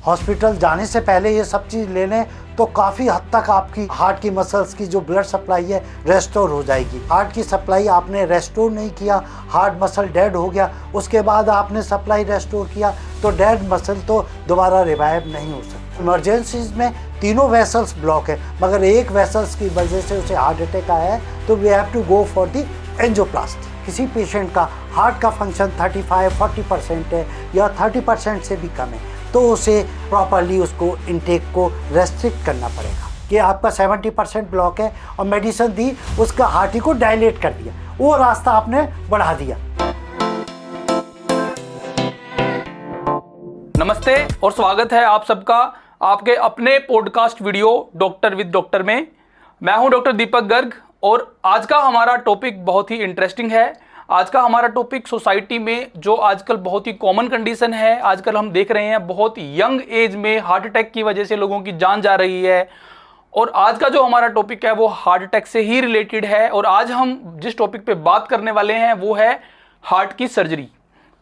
Hospital जाने से पहले ये सब चीज़ ले लें तो काफ़ी हद तक आपकी हार्ट की मसल्स की जो ब्लड सप्लाई है रेस्टोर हो जाएगी। हार्ट की सप्लाई आपने रेस्टोर नहीं किया, हार्ट मसल डेड हो गया, उसके बाद आपने सप्लाई रेस्टोर किया तो डेड मसल तो दोबारा रिवाइव नहीं हो सकता। इमरजेंसीज में तीनों वेसल्स ब्लॉक है, मगर एक वेसल्स की वजह से उसे हार्ट अटैक आया है तो we have to go for the angioplasty. किसी पेशेंट का हार्ट का फंक्शन 35-40% है या 30% से भी कम है तो उसे प्रॉपरली उसको इनटेक को रेस्ट्रिक्ट करना पड़ेगा कि आपका 70% ब्लॉक है और मेडिसिन दी, उसका हार्ट को डायलेट कर दिया, वो रास्ता आपने बढ़ा दिया। नमस्ते और स्वागत है आप सबका आपके अपने podcast video doctor with doctor में। मैं हूं डॉक्टर दीपक गर्ग और आज का हमारा टॉपिक बहुत ही इंटरेस्टिंग है। आज का हमारा टॉपिक सोसाइटी में जो आजकल बहुत ही कॉमन कंडीशन है, आजकल हम देख रहे हैं बहुत यंग एज में हार्ट अटैक की वजह से लोगों की जान जा रही है। और आज का जो हमारा टॉपिक है वो हार्ट अटैक से ही रिलेटेड है और आज हम जिस टॉपिक पे बात करने वाले हैं वो है हार्ट की सर्जरी।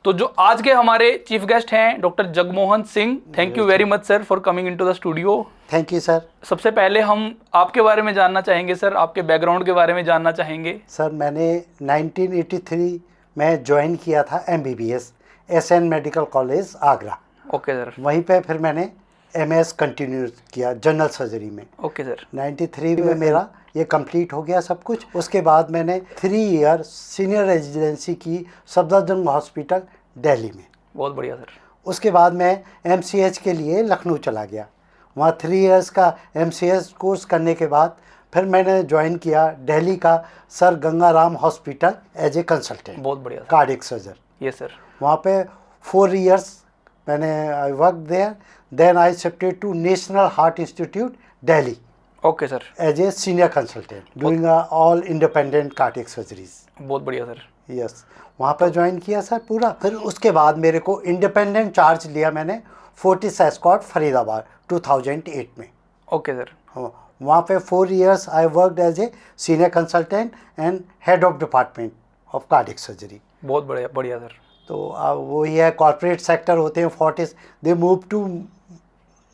तो जो आज के हमारे चीफ गेस्ट हैं doctor Jagmohan Singh, thank you very much sir for coming into the studio. Thank you sir. सबसे पहले हम आपके बारे में जानना चाहेंगे सर, आपके बैकग्राउंड के बारे में जानना चाहेंगे। सर मैंने 1983 में ज्वाइन किया था MBBS SN medical college Agra. Okay sir. वहीं पे फिर मैंने MS कंटिन्यू किया जनरल सर्जरी में। Okay sir. 93 में मेरा ये कंप्लीट हो गया सब कुछ। उसके बाद मैंने 3 ईयर सीनियर रेजिडेंसी की सफदरजंग हॉस्पिटल दिल्ली में। बहुत बढ़िया सर। उसके बाद मैं MCH के लिए लखनऊ चला गया। वहाँ 3 इयर्स का MCH कोर्स करने के बाद फिर मैंने ज्वाइन किया दिल्ली का Sir Gangaram hospital as a consultant. बहुत बढ़िया sir. Cardiac surgeon. Yes sir. वहाँ पे 4 इयर्स मैंने I work there, then I shifted to National Heart Institute Delhi. Okay sir. As a senior consultant doing all independent cardiac surgeries. बहुत बढ़िया sir. Yes, वहाँ पर join किया सर पूरा। फिर उसके बाद मेरे को इंडिपेंडेंट चार्ज लिया मैंने फोर्टिस एस्कॉर्ट फरीदाबाद 2008 में। Okay sir. वहाँ पे 4 years I worked as a senior consultant and head of department of cardiac surgery. बहुत बढ़िया बढ़िया सर। तो वही है, कॉर्पोरेट सेक्टर होते हैं Fortis, they move to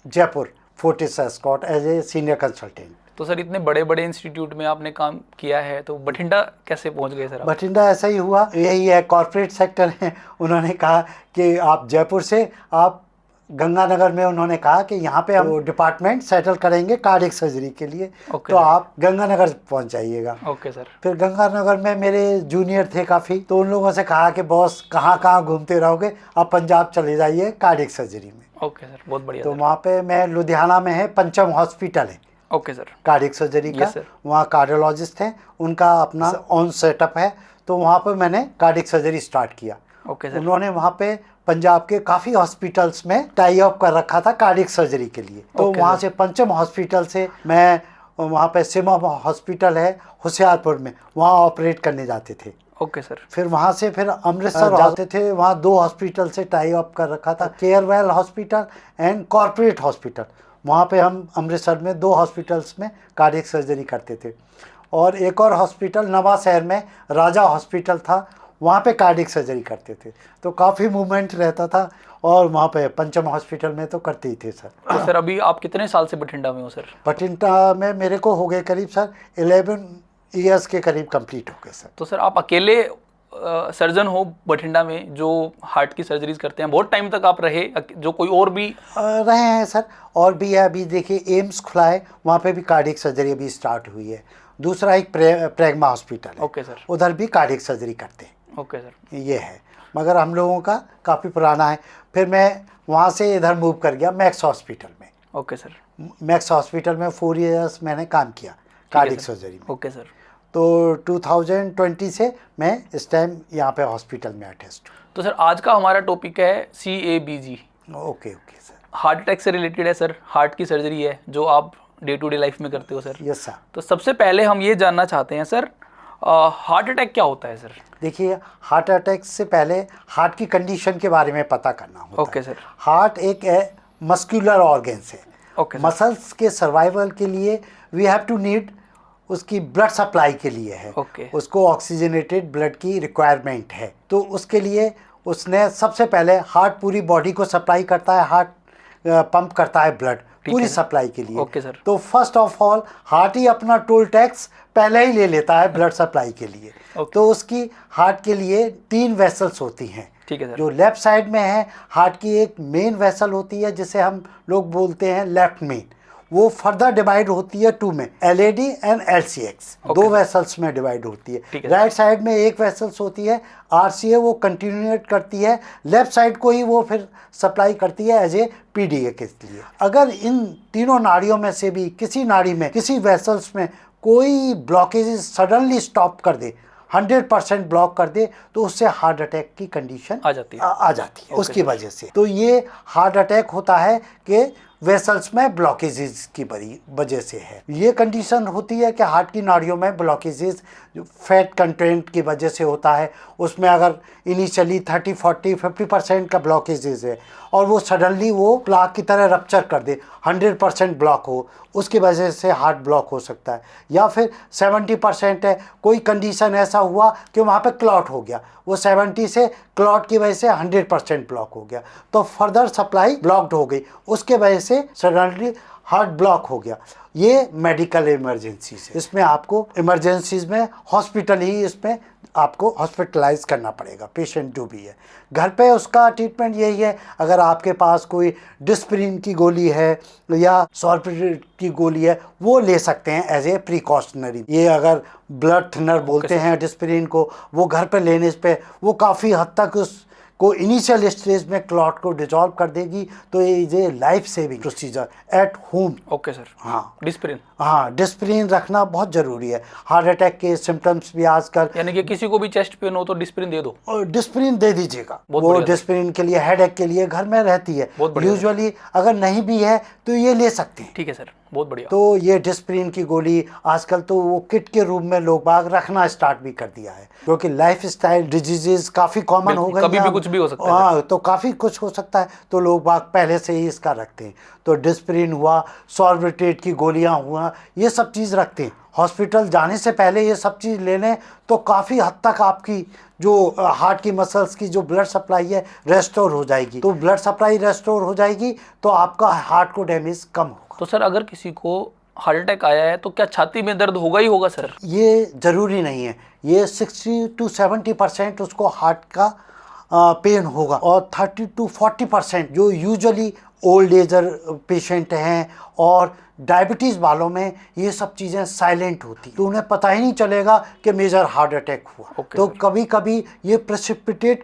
Jaipur Fortis Escorts as a senior consultant. तो सर इतने बड़े बड़े इंस्टीट्यूट में आपने काम किया है तो बठिंडा कैसे पहुंच गए सर आप? बठिंडा ऐसा ही हुआ, यही है कॉर्पोरेट सेक्टर है। उन्होंने कहा कि आप जयपुर से आप गंगानगर में, उन्होंने कहा कि यहाँ पे हम डिपार्टमेंट सेटल करेंगे कार्डियक सर्जरी के लिए, तो आप गंगानगर पहुँच जाइएगा। Okay sir. फिर गंगानगर में मेरे जूनियर थे काफ़ी, तो उन लोगों से कहा कि बॉस कहाँ कहाँ घूमते रहोगे, आप पंजाब चले जाइए कार्डियक सर्जरी में। Okay sir. बहुत बढ़िया। तो वहाँ पे मैं लुधियाना में है पंचम हॉस्पिटल है। Okay sir. कार्डियक सर्जरी का। वहाँ कार्डियोलॉजिस्ट हैं, उनका अपना ऑन सेटअप है, तो वहाँ पे मैंने कार्डियक सर्जरी स्टार्ट किया। Okay sir. उन्होंने वहाँ पे पंजाब के काफ़ी हॉस्पिटल्स में टाई अप कर रखा था कार्डियक सर्जरी के लिए। तो वहाँ से पंचम हॉस्पिटल से मैं वहाँ पे सिमा हॉस्पिटल है होशियारपुर में, वहाँ ऑपरेट करने जाते थे। Okay sir. फिर वहाँ से फिर अमृतसर जाते थे, वहाँ 2 हॉस्पिटल से टाई अप कर रखा था, Carewell hospital and corporate hospital. वहाँ पे हम अमृतसर में 2 हॉस्पिटल्स में कार्डियक सर्जरी करते थे। और एक और हॉस्पिटल नवा शहर में राजा हॉस्पिटल था, वहाँ पे कार्डियक सर्जरी करते थे। तो काफ़ी मूवमेंट रहता था और वहाँ पे पंचम हॉस्पिटल में तो करते ही थे सर। तो सर अभी आप कितने साल से बठिंडा में हो सर? बठिंडा में मेरे को हो गए करीब सर 11 ईयर्स के करीब कंप्लीट हो गए सर। तो सर आप अकेले सर्जन हो बठिंडा में जो हार्ट की सर्जरीज करते हैं? बहुत टाइम तक आप रहे, जो कोई और भी रहे हैं सर? और भी है, अभी देखिए एम्स खुला है, वहाँ पे भी कार्डियक सर्जरी अभी स्टार्ट हुई है। दूसरा एक प्रेगमा हॉस्पिटल है। Okay sir. उधर भी कार्डियक सर्जरी करते हैं। Okay sir. ये है, मगर हम लोगों का काफ़ी पुराना है। फिर मैं वहाँ से इधर मूव कर गया मैक्स हॉस्पिटल में। Okay sir. मैक्स हॉस्पिटल में 4 इयर्स मैंने काम किया कार्डियक सर्जरी में। Okay sir. तो 2020 से मैं इस टाइम यहाँ पे हॉस्पिटल में अटैच्ड हूँ। तो सर आज का हमारा टॉपिक है CABG। Okay okay sir. Heart attack से रिलेटेड है सर, हार्ट की सर्जरी है जो आप डे टू डे लाइफ में करते हो सर। Yes sir. तो सबसे पहले हम ये जानना चाहते हैं सर, हार्ट अटैक क्या होता है सर? देखिए, हार्ट अटैक से पहले हार्ट की कंडीशन के बारे में पता करना होता है। Okay sir. हार्ट एक मस्कुलर ऑर्गन्स है। ओके। मसल्स के सर्वाइवल के लिए वी हैव टू नीड, उसकी ब्लड सप्लाई के लिए है। ओके। उसको ऑक्सीजनेटेड ब्लड की रिक्वायरमेंट है, तो उसके लिए उसने सबसे पहले हार्ट पूरी बॉडी को सप्लाई करता है, हार्ट पंप करता है ब्लड पूरी है। सप्लाई के लिए। Okay sir. तो फर्स्ट ऑफ ऑल हार्ट ही अपना टोल टैक्स पहले ही ले लेता है ब्लड सप्लाई के लिए। तो उसकी हार्ट के लिए 3 वेसल्स होती हैं। ठीक है सर। जो लेफ्ट साइड में है हार्ट की एक मेन वेसल होती है जिसे हम लोग बोलते हैं लेफ्ट मेन, वो फर्दर डिवाइड होती है 2 में, LAD एंड LCX, 2 वेसल्स में डिवाइड होती है। राइट साइड में एक वेसल्स होती है RCA, वो कंटिन्यूएट करती है लेफ्ट साइड को ही, वो फिर सप्लाई करती है एज ए PDA के लिए। अगर इन तीनों नाड़ियों में से भी किसी नाड़ी में किसी वेसल्स में कोई ब्लॉकेज सडनली स्टॉप कर दे, 100% ब्लॉक कर दे, तो उससे हार्ट अटैक की कंडीशन आ जाती है उसकी वजह से। तो ये हार्ट अटैक होता है कि वेसल्स में ब्लॉकेजेस की वजह से है। ये कंडीशन होती है कि हार्ट की नाड़ियों में ब्लॉकेजेस फैट कंटेंट की वजह से होता है। उसमें अगर इनिशियली 30, 40, 50% का ब्लॉकेजेस है और वो सडनली वो प्लाक की तरह रप्चर कर दे, 100% ब्लॉक हो, उसकी वजह से हार्ट ब्लॉक हो सकता है। या फिर 70% है, कोई कंडीशन ऐसा हुआ कि वहाँ पे क्लॉट हो गया, वो 70 से क्लॉट की वजह से 100% ब्लॉक हो गया, तो फर्दर सप्लाई ब्लॉक्ड हो गई, उसके वजह से सडनली हार्ट ब्लॉक हो गया। ये मेडिकल इमरजेंसीज है। इसमें आपको इमरजेंसीज में हॉस्पिटल ही इसमें आपको हॉस्पिटलाइज करना पड़ेगा पेशेंट जो भी है। घर पे उसका ट्रीटमेंट यही है, अगर आपके पास कोई डिस्प्रिन की गोली है या सॉल्पेट की गोली है वो ले सकते हैं एज ए प्रिकॉशनरी। ये अगर ब्लड थिनर बोलते हैं डिस्प्रिन को, वो घर पे लेने पे वो काफ़ी हद तक उस को इनिशियल स्टेज में क्लॉट को डिजॉल्व कर देगी। तो ये life saving procedure at home. Okay sir. हाँ, डिस्प्रिन, हाँ डिस्प्रिन रखना बहुत ज़रूरी है। हार्ट अटैक के सिम्टम्स भी आजकल, यानी कि किसी को भी चेस्ट पेन हो तो डिस्प्रिन दे दो, और डिस्प्रिन दे दीजिएगा। वो डिस्प्रिन के लिए, हेडेक के लिए घर में रहती है यूजुअली, अगर नहीं भी है तो ये ले सकते हैं। ठीक है सर, बहुत बढ़िया। तो ये डिस्प्रिन की गोली आजकल तो वो किट के रूप में लोग बाग रखना स्टार्ट भी कर दिया है, क्योंकि लाइफ स्टाइल डिजीजेज काफ़ी कॉमन हो गई, कभी भी कुछ भी हो सकता है। हाँ, तो काफ़ी कुछ हो सकता है, तो लोग बाग पहले से ही इसका रखते हैं। तो डिस्प्रिन हुआ, सॉर्बिट्रेट की गोलियां हुआ, ये सब चीज़ रखते हैं। हॉस्पिटल जाने से पहले ये सब चीज़ ले लें तो काफ़ी हद तक आपकी जो हार्ट की मसल्स की जो ब्लड सप्लाई है रेस्टोर हो जाएगी। तो ब्लड सप्लाई रेस्टोर हो जाएगी तो आपका हार्ट को डैमेज कम होगा। तो सर अगर किसी को हार्ट अटैक आया है तो क्या छाती में दर्द होगा ही होगा सर? ये ज़रूरी नहीं है, ये 60 to 70% उसको हार्ट का पेन होगा, और 30 to 40% जो यूजुअली ओल्ड एजर पेशेंट हैं और डायबिटीज़ वालों में ये सब चीज़ें साइलेंट होती, तो उन्हें पता ही नहीं चलेगा कि मेजर हार्ट अटैक हुआ। तो कभी कभी ये प्रेसिपिटेट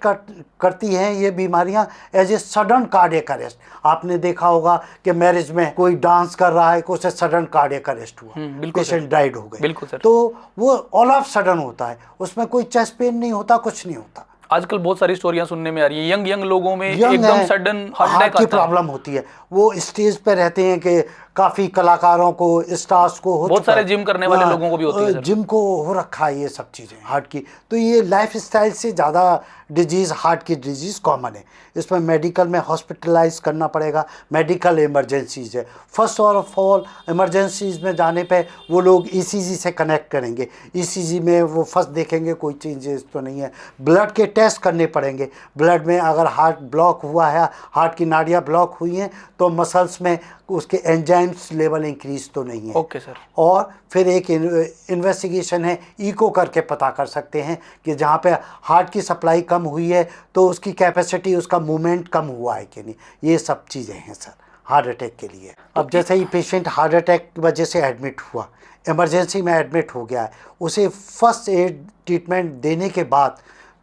करती हैं ये बीमारियां as a sudden cardiac arrest. आपने देखा होगा कि मैरिज में कोई डांस कर रहा है, उसे सडन कार्डियक अरेस्ट हुआ, पेशेंट डाइड हो गए। बिल्कुल सर। तो वो ऑल ऑफ सडन होता है, उसमें कोई चेस्ट पेन नहीं होता, कुछ नहीं होता। आजकल बहुत सारी स्टोरियां सुनने में आ रही है, यंग लोगों में एकदम सडन हार्ट अटैक की प्रॉब्लम होती है। वो स्टेज पे रहते हैं कि काफ़ी कलाकारों को, स्टार्स को, बहुत सारे जिम करने वाले लोगों को भी होती है, जिम को हो रखा है ये सब चीज़ें हार्ट की। तो ये लाइफ स्टाइल से ज़्यादा डिजीज़, हार्ट की डिजीज़ कॉमन है। इसमें मेडिकल में हॉस्पिटलाइज करना पड़ेगा। मेडिकल इमरजेंसीज है, फर्स्ट ऑफ ऑल इमरजेंसीज में जाने पे वो लोग ECG से कनेक्ट करेंगे। ECG में वो फर्स्ट देखेंगे कोई चेंजेस तो नहीं है, ब्लड के टेस्ट करने पड़ेंगे। ब्लड में अगर हार्ट ब्लॉक हुआ है, हार्ट की नाड़ियाँ ब्लॉक हुई हैं, तो मसल्स में उसके एंजाइम्स लेवल इंक्रीज तो नहीं है। Okay sir. और फिर एक इन्वेस्टिगेशन है, इको करके पता कर सकते हैं कि जहाँ पे हार्ट की सप्लाई कम हुई है तो उसकी कैपेसिटी, उसका मूवमेंट कम हुआ है कि नहीं। ये सब चीज़ें हैं सर हार्ट अटैक के लिए। अब जैसे ही पेशेंट हार्ट अटैक की वजह से एडमिट हुआ, इमरजेंसी में एडमिट हो गया है, उसे फर्स्ट एड ट्रीटमेंट देने के बाद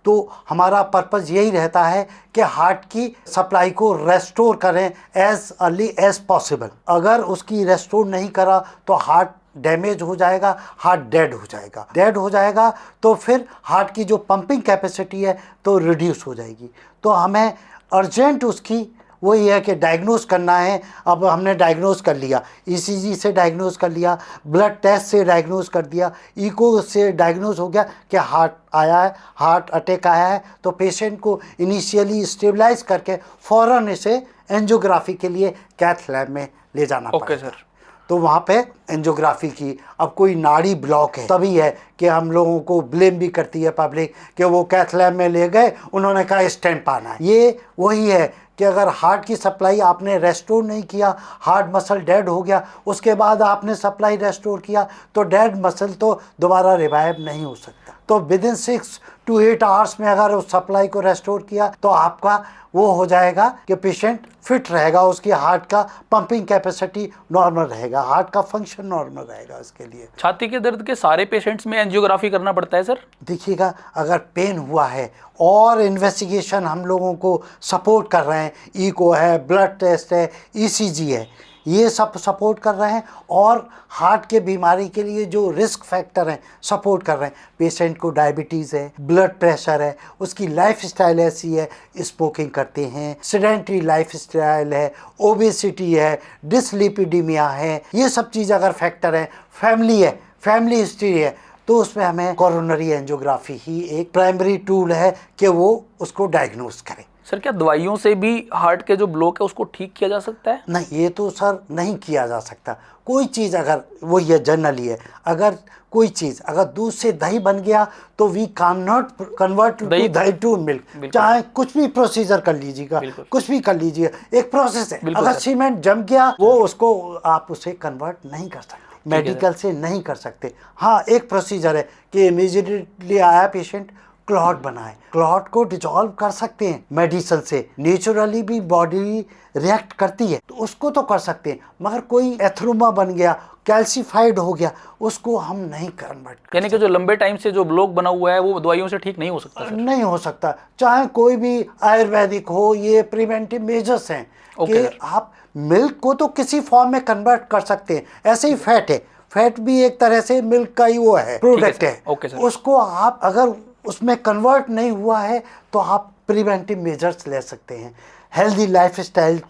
तो हमारा पर्पज़ यही रहता है कि हार्ट की सप्लाई को रेस्टोर करें एज अर्ली एज पॉसिबल। अगर उसकी रेस्टोर नहीं करा तो हार्ट डैमेज हो जाएगा, हार्ट डेड हो जाएगा। डेड हो जाएगा तो फिर हार्ट की जो पंपिंग कैपेसिटी है तो रिड्यूस हो जाएगी। तो हमें अर्जेंट उसकी वही है कि डायग्नोज करना है। अब हमने डायग्नोज कर लिया, ECG से डायग्नोज कर लिया, ब्लड टेस्ट से डायग्नोज कर दिया, इको से डायग्नोज हो गया कि हार्ट आया है, हार्ट अटैक आया है, तो पेशेंट को इनिशियली स्टेबलाइज करके फ़ौरन इसे एंजियोग्राफी के लिए कैथ लैब में ले जाना पड़ेगा। Okay sir. तो वहाँ पे एंजियोग्राफी की, अब कोई नाड़ी ब्लॉक है तभी है कि हम लोगों को ब्लेम भी करती है पब्लिक कि वो कैथ लैब में ले गए, उन्होंने कहा स्टेंट पाना है। ये वही है कि अगर हार्ट की सप्लाई आपने रेस्टोर नहीं किया, हार्ट मसल डेड हो गया, उसके बाद आपने सप्लाई रेस्टोर किया तो डेड मसल तो दोबारा रिवाइव नहीं हो सकता। तो विद इन 6 to 8 आवर्स में अगर उस सप्लाई को रेस्टोर किया तो आपका वो हो जाएगा कि पेशेंट फिट रहेगा, उसकी हार्ट का पंपिंग कैपेसिटी नॉर्मल रहेगा, हार्ट का फंक्शन नॉर्मल रहेगा उसके लिए। छाती के दर्द के सारे पेशेंट्स में एंजियोग्राफी करना पड़ता है सर? देखिएगा, अगर पेन हुआ है और इन्वेस्टिगेशन हम लोगों को सपोर्ट कर रहे हैं, ईको है, ब्लड टेस्ट है, ईसीजी है, ये सब सपोर्ट कर रहे हैं, और हार्ट के बीमारी के लिए जो रिस्क फैक्टर हैं सपोर्ट कर रहे हैं। पेशेंट को डायबिटीज़ है, ब्लड प्रेशर है, उसकी लाइफस्टाइल ऐसी है, स्मोकिंग करते हैं, सेडेंटरी लाइफस्टाइल है, ओबेसिटी है, डिसलिपिडीमिया है, ये सब चीज़ अगर फैक्टर है, फैमिली है, फैमिली हिस्ट्री है, तो उसमें हमें कोरोनरी एंजियोग्राफी ही एक प्राइमरी टूल है कि वो उसको डायग्नोस करे। सर क्या दवाइयों से भी हार्ट के जो ब्लॉक है उसको ठीक किया जा सकता है? नहीं, ये तो सर नहीं किया जा सकता। कोई चीज़ अगर वो ये जनरली है, अगर कोई चीज़ अगर दूध से दही बन गया तो वी कैन नॉट कन्वर्ट दही टू मिल्क। चाहे कुछ भी प्रोसीजर कर लीजिएगा, कुछ भी कर लीजिएगा, एक प्रोसेस है। अगर सीमेंट जम गया वो उसको आप उसे कन्वर्ट नहीं कर सकते, मेडिकल से नहीं कर सकते। हाँ, एक प्रोसीजर है कि इमीडिएटली आया पेशेंट, क्लॉट बनाए, क्लॉट को डिजॉल्व कर सकते हैं मेडिसिन से, नेचुरली भी बॉडी रिएक्ट करती है तो उसको तो कर सकते हैं, मगर कोई एथ्रोमा बन गया, कैल्सीफाइड हो गया, उसको हम नहीं कन्वर्ट। यानी कि जो लंबे टाइम से जो ब्लॉक बना हुआ है वो दवाइयों से ठीक नहीं हो सकता सर? नहीं हो सकता, चाहे कोई भी आयुर्वेदिक हो, ये प्रिवेंटिव मेजर्स हैं कि आप मिल्क को तो किसी फॉर्म में कन्वर्ट कर सकते हैं। ऐसे ही फैट है, फैट भी एक तरह से मिल्क का ही वो है, प्रोडक्ट है। उसको आप अगर उसमें कन्वर्ट नहीं हुआ है तो आप प्रिवेंटिव मेजर्स ले सकते हैं। हेल्दी लाइफस्टाइल,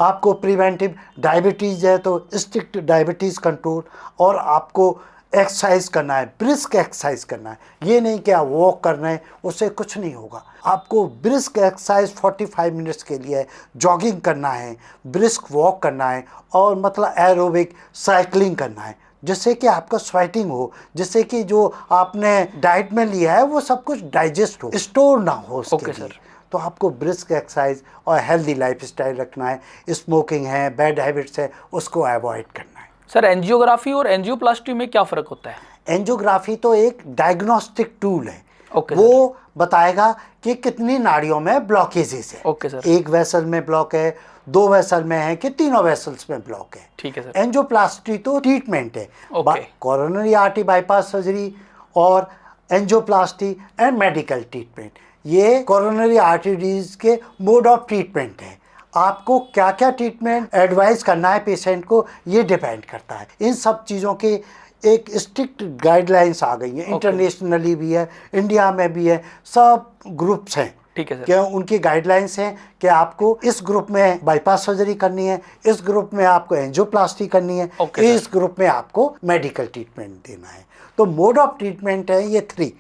आपको प्रिवेंटिव डायबिटीज़ है तो स्ट्रिक्ट डायबिटीज़ कंट्रोल, और आपको एक्सरसाइज करना है, ब्रिस्क एक्सरसाइज करना है। ये नहीं कि आप वॉक करना है, उससे कुछ नहीं होगा। आपको ब्रिस्क एक्सरसाइज 45 मिनट्स के लिए जॉगिंग करना है, ब्रिस्क वॉक करना है, और मतलब एरोबिक साइकिलिंग करना है, जिससे कि आपका स्वेटिंग हो, जिससे कि जो आपने डाइट में लिया है वो सब कुछ डाइजेस्ट हो, स्टोर ना हो उसके लिए। तो आपको ब्रिस्क एक्सरसाइज और हेल्दी लाइफस्टाइल रखना है। स्मोकिंग है, बैड हैबिट्स है, उसको अवॉइड करना है। सर एंजियोग्राफी और एंजियोप्लास्टी में क्या फ़र्क होता है? एंजियोग्राफी तो एक डायग्नोस्टिक टूल है, वो बताएगा कि कितनी नाड़ियों में ब्लॉकेजेस है। एक वेसल में ब्लॉक है, 2 वेसल में है, कि तीनों वेसल्स में ब्लॉक है। ठीक है सर। एंजियोप्लास्टी तो ट्रीटमेंट है, कोरोनरी आर्टरी बाईपास सर्जरी और एंजियोप्लास्टी एंड मेडिकल ट्रीटमेंट, ये कोरोनरी आर्टरीज के मोड ऑफ ट्रीटमेंट है। आपको क्या क्या ट्रीटमेंट एडवाइस करना है पेशेंट को, ये डिपेंड करता है। इन सब चीज़ों के एक स्ट्रिक्ट गाइडलाइंस आ गई हैं, इंटरनेशनली भी है, इंडिया में भी है, सब ग्रुप्स हैं। ठीक है सर। क्या उनकी गाइडलाइंस हैं कि आपको इस ग्रुप में बाईपास सर्जरी करनी है, इस ग्रुप में आपको एंजियोप्लास्टी करनी है, इस ग्रुप में आपको मेडिकल ट्रीटमेंट देना है। तो मोड ऑफ ट्रीटमेंट है ये 3,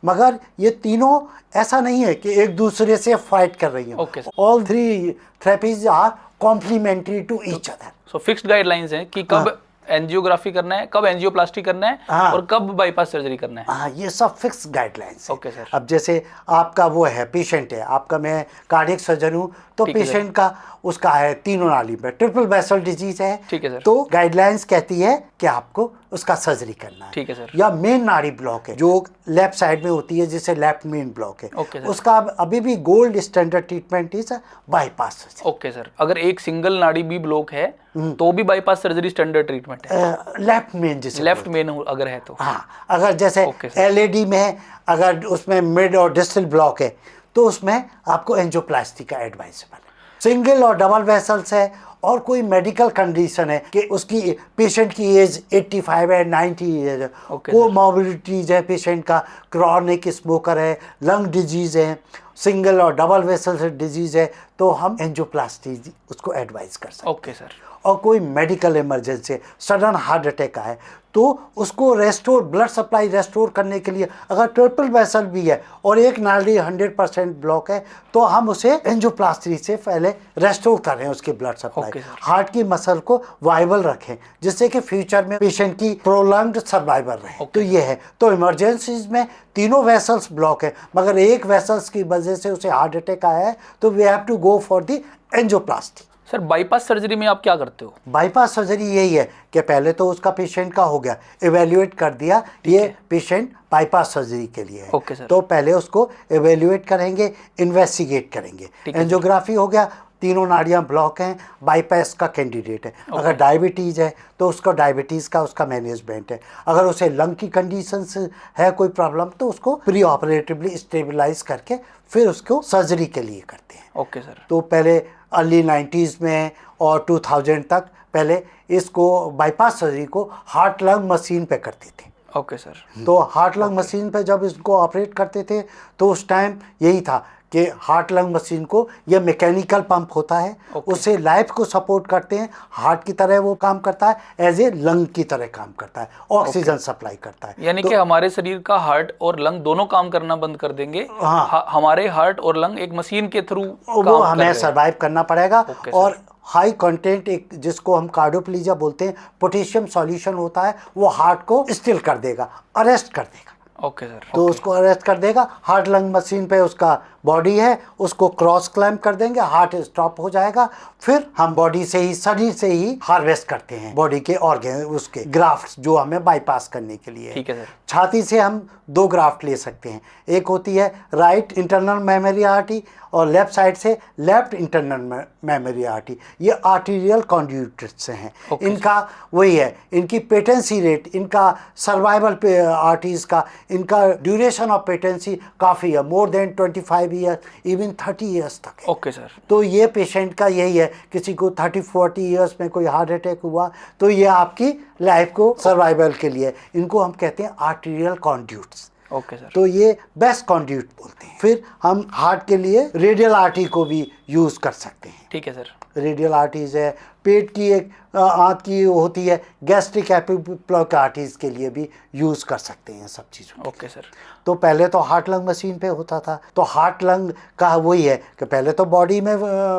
मगर ये तीनों ऐसा नहीं है कि एक दूसरे से फाइट कर रही हैं। All 3 therapies are complementary to each other. So fixed guidelines हैं कि कब एंजियोग्राफी करना है, कब एंजियोप्लास्टी करना है, और कब बाईपास सर्जरी करना है। हाँ, ये सब फिक्स गाइडलाइंस है। Okay sir. अब जैसे आपका वो है, पेशेंट है आपका, मैं कार्डियक सर्जन हूँ, तो पेशेंट का उसका है तीनों नाली में ट्रिपल वेसल डिजीज है। ठीक है सर। तो गाइडलाइंस कहती है कि आपको उसका सर्जरी करना है। ठीक है सर। या मेन नाड़ी ब्लॉक है जो लेफ्ट साइड में होती है, जिसे लेफ्ट मेन ब्लॉक है, उसका अभी भी gold standard treatment is bypass surgery. Okay sir. अगर एक सिंगल नाड़ी भी ब्लॉक है तो भी बाईपास सर्जरी स्टैंडर्ड ट्रीटमेंट है? लेफ्ट मेन, जिसे लेफ्ट मेन अगर है तो। हाँ, अगर जैसे एलएडी में अगर उसमें मिड और डिस्टल ब्लॉक है तो उसमें आपको एंजियोप्लास्टी का एडवाइसेबल है। सिंगल और डबल वेसल्स है और कोई मेडिकल कंडीशन है कि उसकी पेशेंट की एज 85 है, 90 एज है, कोमॉर्बिडिटीज है पेशेंट का, क्रॉनिक स्मोकर है, लंग डिजीज है, सिंगल और डबल वेसल डिजीज है, तो हम एंजियोप्लास्टी उसको एडवाइस कर सकते हैं। Okay sir. और कोई medical emergency, sudden heart attack आए तो उसको रेस्टोर, ब्लड सप्लाई रेस्टोर करने के लिए अगर ट्रिपल वेसल भी है और एक नाड़ी 100% ब्लॉक है तो हम उसे एंजियोप्लास्टी से पहले रेस्टोर कर रहे हैं उसकी ब्लड सप्लाई, हार्ट की मसल को वाइबल रखें जिससे कि फ्यूचर में पेशेंट की प्रोलॉन्ग्ड सर्वाइवल रहे। तो ये है, तो इमरजेंसीज में तीनों वेसल्स ब्लॉक है मगर एक वेसल्स की वजह से उसे हार्ट अटैक आया है तो we have to go for the angioplasty. Sir bypass surgery में आप क्या करते हो? बाईपास सर्जरी यही है कि पहले तो उसका पेशेंट का हो गया, इवेल्युएट कर दिया ये पेशेंट बाईपास सर्जरी के लिए है। Okay sir. तो पहले उसको इवेल्युएट करेंगे, इन्वेस्टिगेट करेंगे। एंजियोग्राफी हो गया, तीनों नाड़ियां ब्लॉक हैं, बाईपास का कैंडिडेट है। अगर डायबिटीज़ है तो उसका डायबिटीज़ का उसका मैनेजमेंट है। अगर उसे लंग की कंडीशन से है कोई प्रॉब्लम तो उसको प्री ऑपरेटिवली स्टेबलाइज करके फिर उसको सर्जरी के लिए करते हैं। Okay sir. तो पहले अर्ली 90s में और 2000 तक पहले इसको बाईपास सर्जरी को हार्ट लंग मशीन पे करते थे। Okay sir. तो हार्ट लंग मशीन पे जब इसको ऑपरेट करते थे तो उस टाइम यही था कि हार्ट लंग मशीन को ये मैकेनिकल पंप होता है, उससे लाइफ को सपोर्ट करते हैं, हार्ट की तरह वो काम करता है, एज ए लंग की तरह काम करता है, ऑक्सीजन सप्लाई करता है। यानी कि हमारे शरीर का हार्ट और लंग दोनों काम करना बंद कर देंगे। हमारे हार्ट और लंग एक मशीन के थ्रू वो हमें सर्वाइव करना पड़ेगा। और हाई कंटेंट एक जिसको हम कार्डियोप्लीजिया बोलते हैं, पोटेशियम सॉल्यूशन होता है, वो हार्ट को स्टिल कर देगा, अरेस्ट कर देगा। Okay sir. तो उसको अरेस्ट कर देगा। हार्ट लंग मशीन पे उसका बॉडी है, उसको क्रॉस क्लैम्प कर देंगे, हार्ट स्टॉप हो जाएगा। फिर हम बॉडी से ही, शरीर से ही हार्वेस्ट करते हैं बॉडी के ऑर्गन, उसके ग्राफ्ट जो हमें बाईपास करने के लिए। ठीक है सर। छाती से हम 2 ग्राफ्ट ले सकते हैं, एक होती है राइट इंटरनल मेमोरी आर्टरी और लेफ्ट साइड से लेफ्ट इंटरनल मेमोरी आर्टरी। ये आर्टीरियल कॉन्ड्यूट्स हैं। इनका वही है, इनकी पेटेंसी रेट, इनका सर्वाइवल आर्टरीज का, इनका ड्यूरेशन ऑफ पेटेंसी काफ़ी है, more than 25 year, even 30 years तक है। Okay sir. तो ये पेशेंट का यही है, किसी को 30-40 ईयर्स में कोई हार्ट अटैक हुआ तो ये आपकी लाइफ को सर्वाइवल के लिए, इनको हम कहते हैं आर्टीरियल कॉन्ड्यूट्स। Okay sir. तो ये बेस्ट कॉन्ड्यूट बोलते हैं। फिर हम हार्ट के लिए रेडियल आर्टरी को भी यूज़ कर सकते हैं। ठीक है सर। रेडियल आर्टरीज है, पेट की एक आंत की होती है, गैस्ट्रिक एपिप्लॉक आर्टरीज के लिए भी यूज़ कर सकते हैं सब चीज़ों। Okay sir. तो पहले तो हार्ट लंग मशीन पे होता था, तो हार्ट लंग का वही है कि पहले तो बॉडी में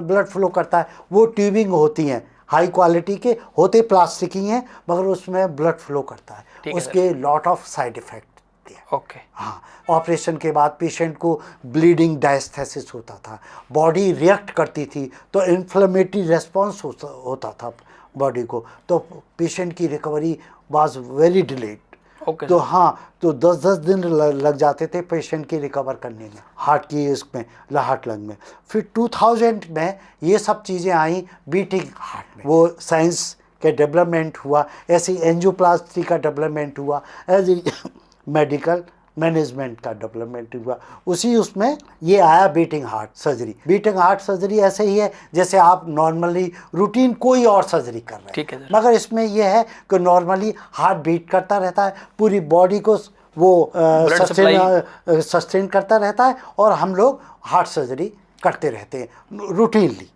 ब्लड फ्लो करता है, वो ट्यूबिंग होती हैं, हाई क्वालिटी के होते प्लास्टिक ही हैं, मगर उसमें ब्लड फ्लो करता है, उसके lot of side effect. Okay. हाँ, ऑपरेशन के बाद पेशेंट को ब्लीडिंग डायस्थेसिस होता था, बॉडी रिएक्ट करती थी, तो इन्फ्लेमेटरी रेस्पॉन्स होता था बॉडी को, तो पेशेंट की रिकवरी वाज वेरी डिलेड। तो हाँ, तो 10-10 दिन लग जाते थे पेशेंट की रिकवर करने में, हार्ट की इसमें, हार्ट लंग में। फिर 2000 में ये सब चीज़ें आई बीटिंग हार्ट में, वो साइंस के डेवलपमेंट हुआ, ऐसी एंजियोप्लास्टी का डेवलपमेंट हुआ, ऐसे मेडिकल मैनेजमेंट का डेवलपमेंट हुआ, उसी उसमें ये आया beating heart surgery. Beating heart surgery ऐसे ही है जैसे आप नॉर्मली रूटीन कोई और सर्जरी कर रहे हैं, मगर इसमें ये है कि नॉर्मली हार्ट बीट करता रहता है, पूरी बॉडी को वो सस्टेन करता रहता है, और हम लोग हार्ट सर्जरी करते रहते हैं रूटीनली।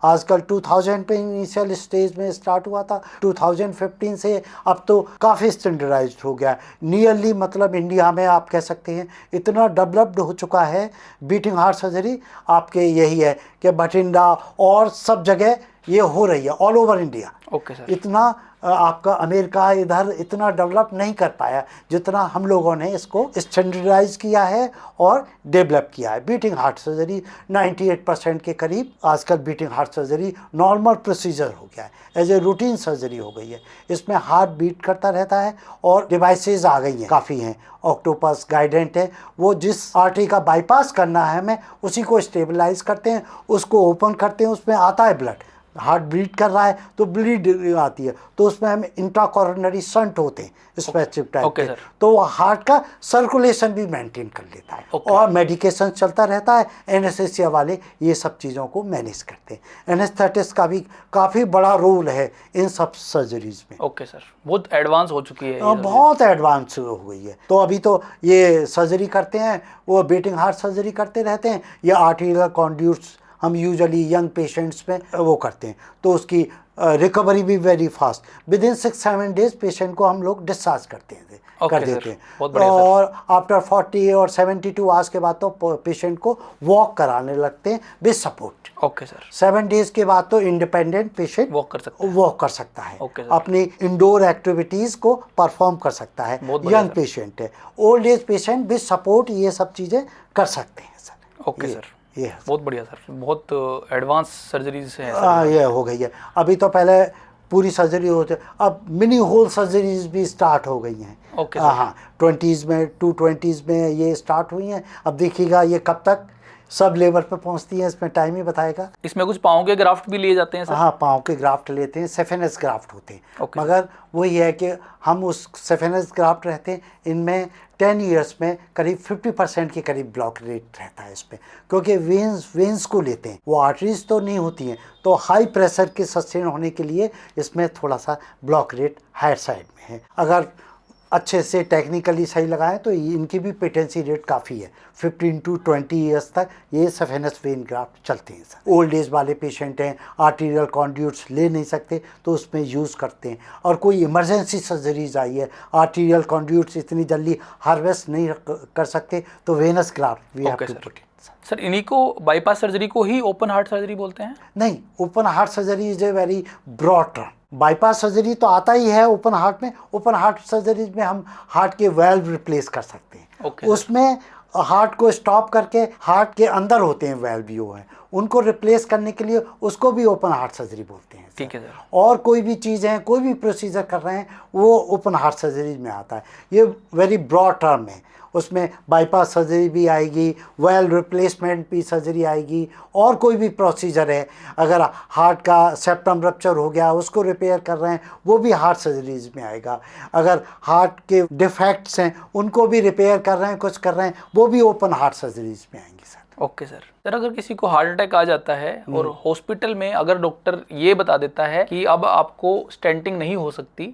आजकल 2000 पे इनिशियल स्टेज में स्टार्ट हुआ था, 2015 से अब तो काफ़ी स्टैंडर्डाइज्ड हो गया, नियरली मतलब इंडिया में आप कह सकते हैं इतना डेवलप्ड हो चुका है बीटिंग हार्ट सर्जरी। आपके यही है कि बठिंडा और सब जगह ये हो रही है, all over India. Okay sir. इतना आपका अमेरिका इधर इतना डेवलप नहीं कर पाया जितना हम लोगों ने इसको स्टैंडर्डाइज किया है और डेवलप किया है। बीटिंग हार्ट सर्जरी 98% के करीब आजकल beating heart surgery normal procedure हो गया है, एज ए रूटीन सर्जरी हो गई है। इसमें हार्ट बीट करता रहता है और डिवाइसेस आ गई हैं, काफ़ी हैं, ऑक्टोपस गाइडेंट है, वो जिस आर्टरी का बाईपास करना है हमें उसी को स्टेबलाइज करते हैं, उसको ओपन करते हैं, उसमें आता है ब्लड, हार्ट ब्लीड कर रहा है तो ब्लीड आती है, तो उसमें हम इंट्राकोरोनरी शंट होते हैं स्पेसिफिक टाइप के, तो वो हार्ट का सर्कुलेशन भी मेंटेन कर लेता है। और मेडिकेशन चलता रहता है, एनेस्थीसिया वाले ये सब चीज़ों को मैनेज करते हैं। एनेस्थेटिस्ट का भी काफ़ी बड़ा रोल है इन सब सर्जरीज में। ओके सर, बहुत एडवांस हो चुकी है, बहुत एडवांस हो गई है। तो अभी तो ये सर्जरी करते हैं, वो बीटिंग हार्ट सर्जरी करते रहते हैं, या आर्टीरियल कॉन्ड्यूट्स हम यूजुअली यंग पेशेंट्स में वो करते हैं, तो उसकी रिकवरी भी very fast, with in 6-7 days patient को हम लोग डिस्चार्ज करते हैं, कर देते हैं। और आफ्टर 40 और 72 आवर्स के बाद तो पेशेंट को वॉक कराने लगते हैं with support. Okay sir. 7 days के बाद तो इंडिपेंडेंट पेशेंट वॉक कर सकता है, अपनी इंडोर एक्टिविटीज़ को परफॉर्म कर सकता है। यंग पेशेंट है, old age patient with support ये सब चीज़ें कर सकते हैं सर। ओके सर, ये है। बहुत बढ़िया सर, बहुत एडवांस सर्जरीज है सर। ये हो गई है। अभी तो पहले पूरी सर्जरी होती, अब मिनी होल सर्जरीज भी स्टार्ट हो गई हैं। Okay sir. हाँ, 20s में 220s में ये स्टार्ट हुई हैं। अब देखिएगा ये कब तक सब लेवल पे पहुंचती है, इसमें टाइम ही बताएगा। इसमें कुछ पाँव के ग्राफ्ट भी लिए जाते हैं सर? हाँ, पाँव के ग्राफ्ट लेते हैं, सेफेनस ग्राफ्ट होते हैं। ओके। मगर वही है कि हम उस सेफेनस ग्राफ्ट रहते हैं, इनमें 10 ईयर्स में करीब 50% के करीब ब्लॉक रेट रहता है इसमें, क्योंकि वेंस को लेते हैं, वो आर्टरीज तो नहीं होती हैं, तो हाई प्रेशर के सस्टेन होने के लिए इसमें थोड़ा सा ब्लॉक रेट हायर साइड में है। अगर अच्छे से टेक्निकली सही लगाएं तो इनकी भी पेटेंसी रेट काफ़ी है। 15 to 20 ईयर्स तक ये सफेनस वेन ग्राफ्ट चलते हैं सर। ओल्ड एज वाले पेशेंट हैं, आर्टीरियल कॉन्ड्यूट्स ले नहीं सकते तो उसमें यूज़ करते हैं। और कोई इमरजेंसी सर्जरीज आई है, आर्टीरियल कॉन्ड्यूट्स इतनी जल्दी हार्वेस्ट नहीं कर सकते, तो venous graft we have to put it. Sir इन्हीं को बाईपास सर्जरी को ही ओपन हार्ट सर्जरी बोलते हैं? नहीं, open heart surgery is a very broad term. Bypass surgery तो आता ही है ओपन हार्ट में। ओपन हार्ट सर्जरी में हम हार्ट के वाल्व रिप्लेस कर सकते हैं। ओके। उसमें हार्ट को स्टॉप करके हार्ट के अंदर होते हैं वाल्व जो हैं, उनको रिप्लेस करने के लिए उसको भी ओपन हार्ट सर्जरी बोलते हैं। ठीक है सर। और कोई भी चीज़ है, कोई भी प्रोसीजर कर रहे हैं, वो ओपन हार्ट सर्जरी में आता है। ये वेरी ब्रॉड टर्म है। उसमें बाईपास सर्जरी भी आएगी, वाल्व रिप्लेसमेंट भी सर्जरी आएगी, और कोई भी प्रोसीजर है, अगर हार्ट का सेप्टम रप्चर हो गया उसको रिपेयर कर रहे हैं, वो भी हार्ट सर्जरीज में आएगा। अगर हार्ट के डिफेक्ट्स हैं उनको भी रिपेयर कर रहे हैं, कुछ कर रहे हैं, वो भी ओपन हार्ट सर्जरीज में आएंगी सर। Okay sir. सर अगर किसी को हार्ट अटैक आ जाता है और हॉस्पिटल में अगर डॉक्टर ये बता देता है कि अब आपको स्टेंटिंग नहीं हो सकती,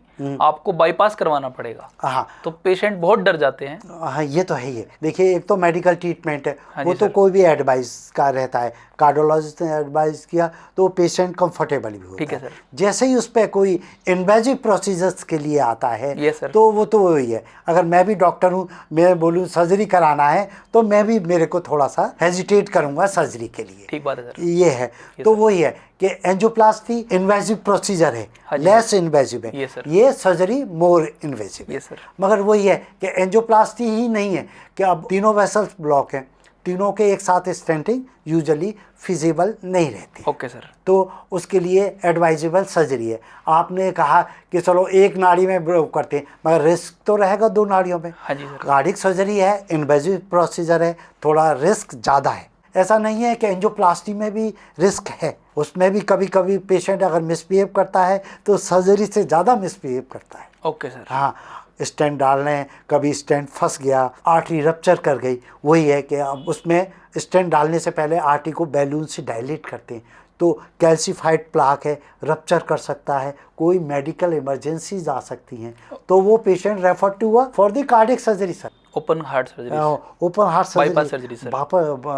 आपको बाईपास करवाना पड़ेगा, हाँ, तो पेशेंट बहुत डर जाते हैं। हाँ, ये तो है ही है। देखिए, एक तो मेडिकल ट्रीटमेंट है, हाँ वो जी तो सर। कोई भी एडवाइस का रहता है। कार्डियोलॉजिस्ट ने एडवाइस किया तो पेशेंट कंफर्टेबल भी होता ठीक है है। सर। जैसे ही उस पर कोई इन्वेजिव प्रोसीजर्स के लिए आता है, यस सर। तो वो तो वही है। अगर मैं भी डॉक्टर हूँ, मैं बोलूँ सर्जरी कराना है, तो मैं भी, मेरे को थोड़ा सा हेजिटेट करूँगा सर्जरी के लिए। ठीक बात है सर। ये है। तो वही है कि एंजियोप्लास्टी इन्वेजिव प्रोसीजर है, हाँ जी लेस इन्वेजिव है। ये सर। ये सर्जरी मोर इन्वेजिव है। ये सर। मगर वही है कि एंजियोप्लास्टी ही नहीं है कि अब तीनों वेसल्स ब्लॉक हैं, तीनों के एक साथ स्टेंटिंग यूजुअली फिजिबल नहीं रहती। Okay sir. तो उसके लिए एडवाइजेबल सर्जरी है। आपने कहा कि चलो एक नाड़ी में ब्लॉक करते हैं, मगर रिस्क तो रहेगा 2 नाड़ियों में। हाँ जी सर। कार्डियक सर्जरी है, इन्वेजिव प्रोसीजर है, थोड़ा रिस्क ज़्यादा है। ऐसा नहीं है कि एंजियोप्लास्टी में भी रिस्क है, उसमें भी कभी कभी पेशेंट अगर मिसबिहेव करता है तो सर्जरी से ज़्यादा मिसबिहेव करता है। Okay sir. हाँ, स्टेंट डाल रहे हैं, कभी स्टेंट फंस गया, आर्टरी रप्चर कर गई। वही है कि अब उसमें स्टेंट डालने से पहले आर्टरी को बैलून से डायलेट करते हैं, तो कैल्सीफाइड प्लाक है, रप्चर कर सकता है, कोई मेडिकल इमरजेंसीज आ सकती हैं, तो वो पेशेंट रेफर टू हुआ for the cardiac surgery sir. Open heart surgery, open heart surgery, bypass surgery sir,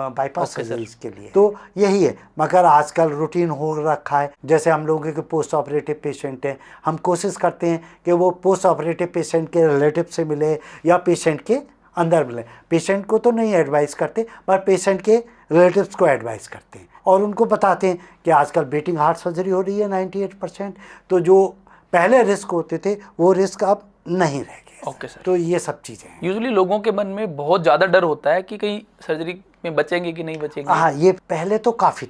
bypass surgery के लिए। तो यही है। मगर आजकल रूटीन हो रखा है, जैसे हम लोगों के पोस्ट ऑपरेटिव पेशेंट हैं, हम कोशिश करते हैं कि वो पोस्ट ऑपरेटिव पेशेंट के रिलेटिव से मिले या पेशेंट के अंदर मिले। पेशेंट को तो नहीं एडवाइस करते, पर पेशेंट के रिलेटिव्स को एडवाइस करते हैं और उनको बताते हैं कि आजकल ब्रीथिंग हार्ट सर्जरी हो रही है 98%, तो जो पहले रिस्क होते थे वो रिस्क अब नहीं रह गए। Okay sir. तो ये सब चीज़ें हैं। यूजुअली लोगों के मन में बहुत ज़्यादा डर होता है कि कहीं सर्जरी में बचेंगे कि नहीं बचेंगे। हाँ, ये पहले तो काफ़ी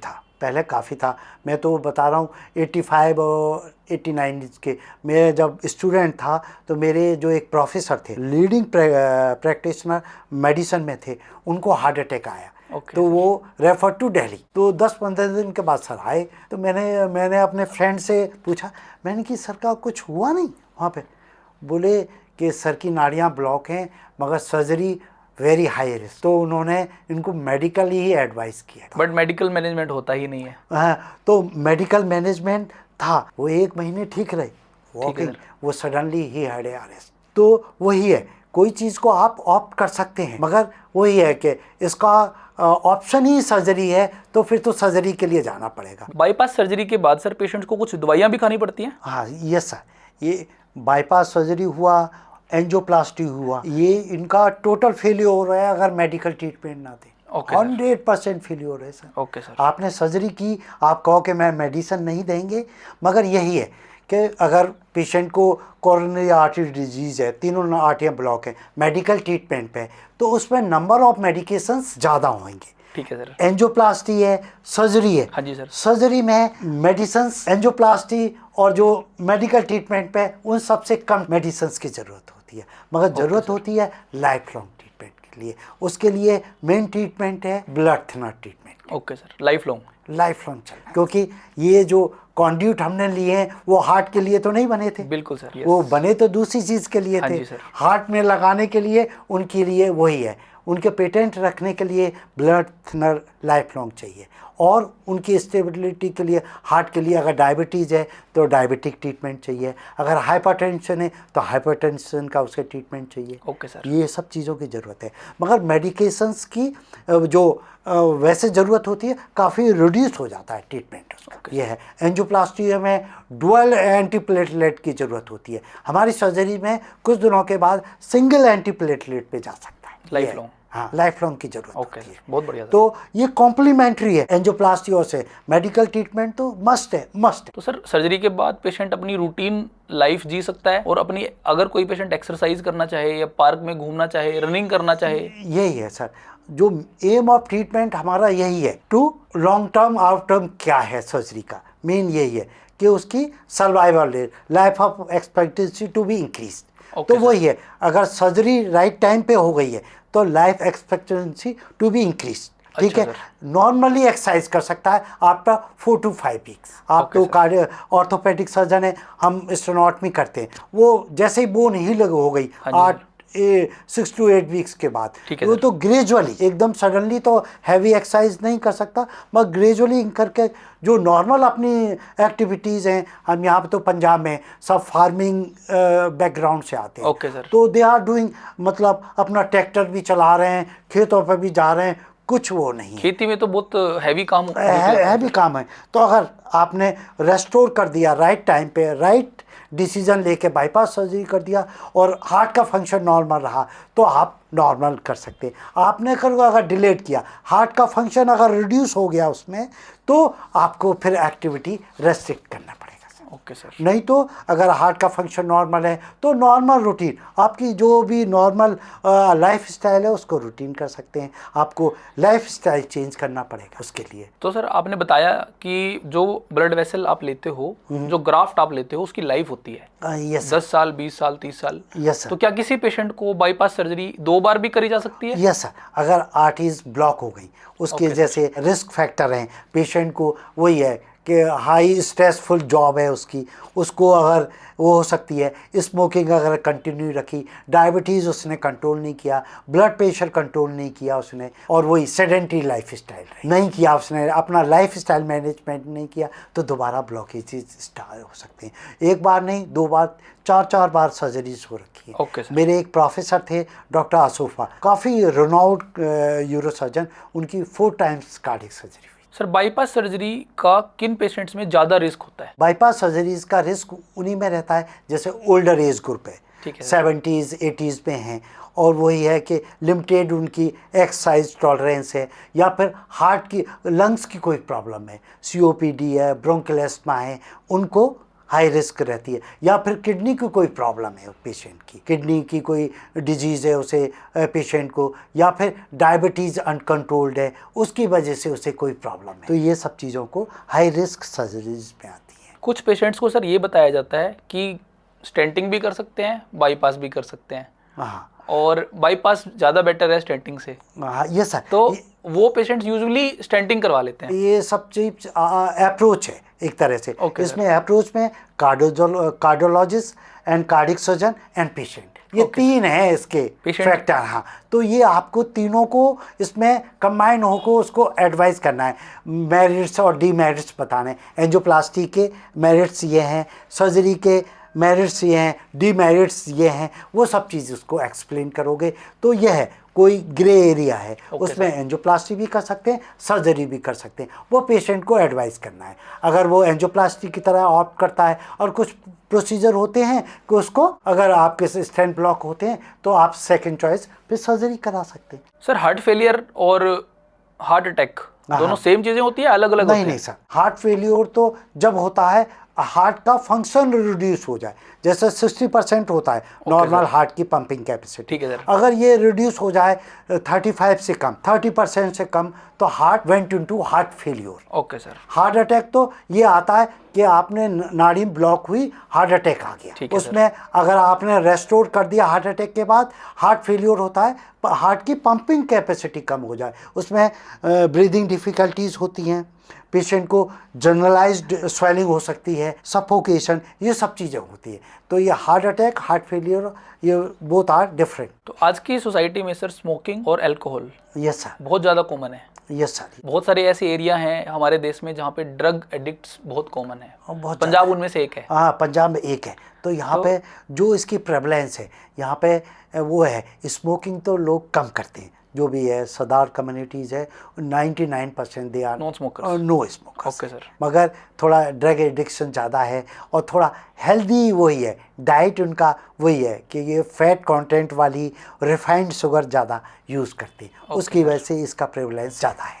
था, मैं तो बता रहा हूँ 85 और 89 के, मैं जब स्टूडेंट था तो मेरे जो एक प्रोफेसर थे, लीडिंग प्रैक्टिशनर मेडिसिन में थे, उनको हार्ट अटैक आया। तो वो रेफर टू दिल्ली। तो 10-15 दिन के बाद सर आए, तो मैंने अपने फ्रेंड से पूछा, मैंने कि सर का कुछ हुआ नहीं वहाँ पे? बोले कि सर की नाड़ियाँ ब्लॉक हैं, मगर सर्जरी वेरी हाई रिस्क। तो उन्होंने इनको मेडिकल ही एडवाइस किया। बट मेडिकल मैनेजमेंट होता ही नहीं है। हाँ, तो मेडिकल मैनेजमेंट था, वो 1 महीने ठीक रहे वॉकिंग, वो suddenly he had a arrest. तो वही है, कोई चीज़ को आप ऑप्ट कर सकते हैं, मगर वही है कि इसका ऑप्शन ही सर्जरी है, तो फिर तो सर्जरी के लिए जाना पड़ेगा। बाईपास सर्जरी के बाद सर पेशेंट को कुछ दवाइयाँ भी खानी पड़ती हैं? हाँ, यस सर। ये बाईपास सर्जरी हुआ, एंजियोप्लास्टी हुआ, ये इनका टोटल फेलियर हो रहा है अगर मेडिकल ट्रीटमेंट ना दें। 100% फेलियर है सर। Okay sir. आपने सर्जरी की, आप कहो कि मैं मेडिसिन नहीं देंगे, मगर यही है कि अगर पेशेंट को कोरोनरी आर्टरी डिजीज़ है, तीनों आर्टरियाँ ब्लॉक है, मेडिकल ट्रीटमेंट पे, तो उसमें नंबर ऑफ मेडिकेशंस ज़्यादा होंगे। ठीक है सर। एंजियोप्लास्टी है, सर्जरी है। हाँ जी सर। सर्जरी में मेडिसिन, एंजियोप्लास्टी और जो मेडिकल ट्रीटमेंट पे उन सबसे कम मेडिसिन की ज़रूरत होती है, मगर ज़रूरत होती है लाइफ लॉन्ग ट्रीटमेंट के लिए। उसके लिए मेन ट्रीटमेंट है blood thinner treatment. Okay sir, life long चलना, क्योंकि ये जो कॉन्ड्यूट हमने लिए हैं वो हार्ट के लिए तो नहीं बने थे। बिल्कुल सर, yes। वो बने तो दूसरी चीज़ के लिए हाँ थे। जी सर। हार्ट में लगाने के लिए उनके लिए वही है। उनके पेटेंट रखने के लिए ब्लड थिनर लाइफ लॉन्ग चाहिए, और उनकी स्टेबिलिटी के लिए हार्ट के लिए अगर डायबिटीज़ है तो डायबिटिक ट्रीटमेंट चाहिए, अगर हाइपरटेंशन है तो हाइपरटेंशन का उसके ट्रीटमेंट चाहिए। Okay sir. ये सब चीज़ों की ज़रूरत है, मगर मेडिकेशंस की जो वैसे ज़रूरत होती है काफ़ी रिड्यूस हो जाता है ट्रीटमेंट उसका। ये है एंजियोप्लास्टी में डुअल एंटीप्लेटलेट की ज़रूरत होती है। हमारी सर्जरी में कुछ दिनों के बाद सिंगल एंटीप्लेटलेट पे जा सकता है लाइफ लॉन्ग। हाँ, लाइफ लॉन्ग की जरूरत ओके होती है। बहुत बढ़िया सर। तो ये कॉम्प्लीमेंट्री है एंजियोप्लास्टी और से। मेडिकल ट्रीटमेंट तो मस्ट है। तो सर सर्जरी के बाद पेशेंट अपनी रूटीन लाइफ जी सकता है, और अपनी अगर कोई पेशेंट एक्सरसाइज करना चाहे या पार्क में घूमना चाहे, रनिंग करना चाहे? यही है सर, जो एम ऑफ ट्रीटमेंट हमारा यही है। To long term out term क्या है सर्जरी का, मेन यही है कि उसकी survival rate, life of expectancy to be increase. तो वही है, अगर सर्जरी राइट टाइम पे हो गई है तो life expectancy to be increase. ठीक है, नॉर्मली एक्सरसाइज कर सकता है आफ्टर 4 to 5 वीक्स। आप तो कार्डियो ऑर्थोपेडिक सर्जन है, हम स्टेनोटमी करते हैं, वो जैसे ही बोन हील हो गई 6 to 8 वीक्स के बाद, वो तो ग्रेजुअली, एकदम सडनली तो हैवी एक्सरसाइज नहीं कर सकता, मगर ग्रेजुअली करके जो नॉर्मल अपनी एक्टिविटीज़ हैं, हम यहाँ पे तो पंजाब में सब फार्मिंग बैकग्राउंड से आते हैं। Okay sir. तो दे आर डूइंग, मतलब अपना ट्रैक्टर भी चला रहे हैं, खेतों पर भी जा रहे हैं, कुछ वो नहीं है। खेती में तो बहुत हैवी काम हैवी काम है। तो अगर आपने रेस्टोर कर दिया राइट टाइम पे, राइट डिसीजन लेके बाईपास सर्जरी कर दिया और हार्ट का फंक्शन नॉर्मल रहा, तो आप नॉर्मल कर सकते हैं। आपने अगर डिलेट किया, हार्ट का फंक्शन अगर रिड्यूस हो गया उसमें, तो आपको फिर एक्टिविटी रेस्ट्रिक्ट करना पड़ेगा। Okay sir. नहीं तो अगर हार्ट का फंक्शन नॉर्मल है तो नॉर्मल रूटीन, आपकी जो भी नॉर्मल लाइफ स्टाइल है उसको रूटीन कर सकते हैं। आपको लाइफ स्टाइल चेंज करना पड़ेगा उसके लिए। तो सर आपने बताया कि जो ब्लड वेसल आप लेते हो, जो ग्राफ्ट आप लेते हो, उसकी लाइफ होती है 10 साल, 20 साल, 30 साल। Yes sir. तो क्या किसी पेशेंट को बाईपास सर्जरी 2 बार भी करी जा सकती है? यस सर, अगर आर्टरीज ब्लॉक हो गई, उसके जैसे रिस्क फैक्टर हैं पेशेंट को, वही है कि हाई स्ट्रेसफुल जॉब है उसकी, उसको अगर वो हो सकती है, स्मोकिंग अगर कंटिन्यू रखी, डायबिटीज़ उसने कंट्रोल नहीं किया, ब्लड प्रेशर कंट्रोल नहीं किया उसने, और वही सेडेंटरी लाइफ स्टाइल नहीं किया उसने, अपना लाइफ स्टाइल मैनेजमेंट नहीं किया, तो दोबारा ब्लॉकेजेस स्टार्ट हो सकते हैं। एक बार नहीं, 2 बार, 4 बार सर्जरीज हो रखी है। Okay sir. मेरे एक प्रोफेसर थे डॉक्टर आसोफा, काफ़ी रिनाउंड यूरोसर्जन, उनकी 4 times cardiac surgery. Sir bypass surgery का किन पेशेंट्स में ज़्यादा रिस्क होता है? बाईपास सर्जरीज का रिस्क उन्हीं में रहता है जैसे ओल्डर एज ग्रुप है, ठीक है, 70s 80s में हैं, और वही है कि लिमिटेड उनकी एक्सरसाइज टॉलरेंस है, या फिर हार्ट की, लंग्स की कोई प्रॉब्लम है, COPD है, ब्रोंकियल है, उनको हाई रिस्क रहती है, या फिर किडनी की कोई प्रॉब्लम है पेशेंट की, किडनी की कोई डिजीज़ है उसे पेशेंट को, या फिर डायबिटीज़ अनकंट्रोल्ड है, उसकी वजह से उसे कोई प्रॉब्लम है, तो ये सब चीज़ों को हाई रिस्क सर्जरीज में आती है। कुछ पेशेंट्स को सर ये बताया जाता है कि स्टेंटिंग भी कर सकते हैं, बाईपास भी कर सकते हैं। हाँ, और बाईपास ज़्यादा बेटर है स्टेंटिंग से। हाँ ये सर। तो वो पेशेंट्स यूजुअली स्टेंटिंग करवा लेते हैं। ये सब चीज अप्रोच है एक तरह से। इसमें अप्रोच में cardiologist and cardiac surgeon and patient, ये 3 है इसके फैक्टर। हाँ, तो ये आपको तीनों को इसमें कंबाइन होकर उसको एडवाइस करना है, मेरिट्स और डीमेरिट्स बताने। एंजियोप्लास्टी के मेरिट्स ये हैं, सर्जरी के मेरिट्स ये हैं, डीमेरिट्स ये हैं, वो सब चीज़ उसको एक्सप्लेन करोगे तो यह है, कोई ग्रे एरिया है उसमें एंजियोप्लास्टी भी कर सकते हैं, सर्जरी भी कर सकते हैं, वो पेशेंट को एडवाइस करना है। अगर वो एंजियोप्लास्टी की तरह ऑप्ट करता है, और कुछ प्रोसीजर होते हैं कि उसको अगर आपके स्टेंट ब्लॉक होते हैं तो आप सेकंड चॉइस फिर सर्जरी करा सकते हैं। सर हार्ट फेलियर और हार्ट अटैक दोनों सेम चीज़ें होती है, अलग अलग? नहीं सर, हार्ट फेलियर तो जब होता है हार्ट का फंक्शन रिड्यूस हो जाए, जैसे 60% होता है नॉर्मल हार्ट की पंपिंग कैपेसिटी, ठीक है सर। अगर ये रिड्यूस हो जाए 35 से कम, 30% से कम, तो heart went into heart failure. Okay sir. Heart attack तो ये आता है कि आपने नाड़ी ब्लॉक हुई, हार्ट अटैक आ गया, ठीक है उसमें अगर आपने रेस्टोर कर दिया हार्ट अटैक के बाद, हार्ट फेल्योर होता है, हार्ट की पंपिंग कैपेसिटी कम हो जाए, उसमें ब्रीदिंग डिफ़िकल्टीज होती हैं, पेशेंट को जनरलाइज्ड स्वेलिंग हो सकती है, सफोकेशन, ये सब चीज़ें होती है। तो ये हार्ट अटैक, हार्ट फेलियर, ये बोथ आर डिफरेंट। तो आज की सोसाइटी में सर स्मोकिंग और अल्कोहल यस सर, बहुत ज़्यादा कॉमन है। यस सर, बहुत सारे ऐसे एरिया हैं हमारे देश में जहाँ पे ड्रग एडिक्ट्स बहुत कॉमन है, बहुत पंजाब उनमें से एक है। हाँ, पंजाब में एक है। तो यहाँ तो- पे जो इसकी प्रेवलेंस है यहाँ पे वो है, स्मोकिंग तो लोग कम करते हैं, जो भी है सरदार कम्युनिटीज़ है 99% they are non smokers. No smokers. Okay sir. मगर थोड़ा ड्रग एडिक्शन ज़्यादा है और थोड़ा हेल्दी वही है, डाइट उनका वही है कि ये फैट कंटेंट वाली रिफाइंड शुगर ज़्यादा यूज़ करते हैं, उसकी वजह से इसका प्रेवलेंस ज़्यादा है।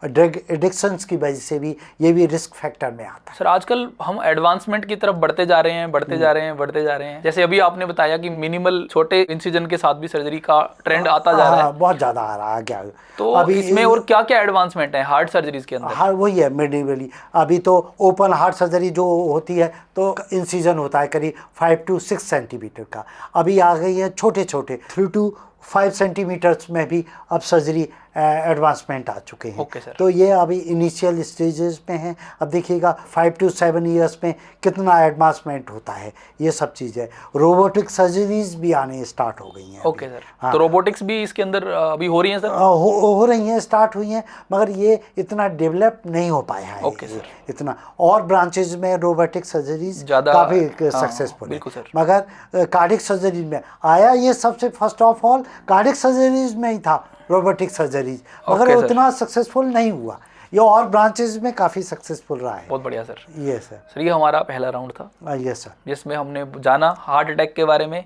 ड्रग एडिक्शंस की वजह से भी ये भी रिस्क फैक्टर में आता है। सर आजकल हम एडवांसमेंट की तरफ बढ़ते जा रहे हैं, बढ़ते जा रहे हैं। जैसे अभी आपने बताया कि मिनिमल छोटे इंसिजन के साथ भी सर्जरी का ट्रेंड आता जा रहा है, बहुत ज़्यादा आ रहा है क्या। तो अभी इसमें और क्या क्या एडवांसमेंट है हार्ट सर्जरीज के अंदर? हाँ, वही है मिनिमली। अभी तो ओपन हार्ट सर्जरी जो होती है तो इंसिजन होता है करीब 5 to 6 सेंटीमीटर का। अभी आ गई है छोटे छोटे 3 to 5 सेंटीमीटर्स में भी अब सर्जरी एडवांसमेंट आ चुके हैं। Okay sir. तो ये अभी इनिशियल स्टेजेस में हैं। अब देखिएगा 5 to 7 ईयर्स में कितना एडवांसमेंट होता है, ये सब चीज़ें। रोबोटिक सर्जरीज भी आने स्टार्ट हो गई हैं। Okay sir. तो रोबोटिक्स भी इसके अंदर अभी हो रही है सर? हो रही हैं, स्टार्ट हुई हैं, मगर ये इतना डेवलप नहीं हो पाया है। Okay sir. इतना और ब्रांचेज में रोबोटिक सर्जरीज ज़्यादा काफ़ी सक्सेसफुल है। बिल्कुल सर। मगर कार्डियक सर्जरीज में आया ये सबसे first of all cardiac surgeries में ही था रोबोटिक सर्जरीज, मगर ओके सर। उतना सक्सेसफुल नहीं हुआ। ये और ब्रांचेज में काफ़ी सक्सेसफुल रहा है। बहुत बढ़िया सर। ये सर, सर ये हमारा पहला राउंड था यस सर, जिसमें हमने जाना हार्ट अटैक के बारे में,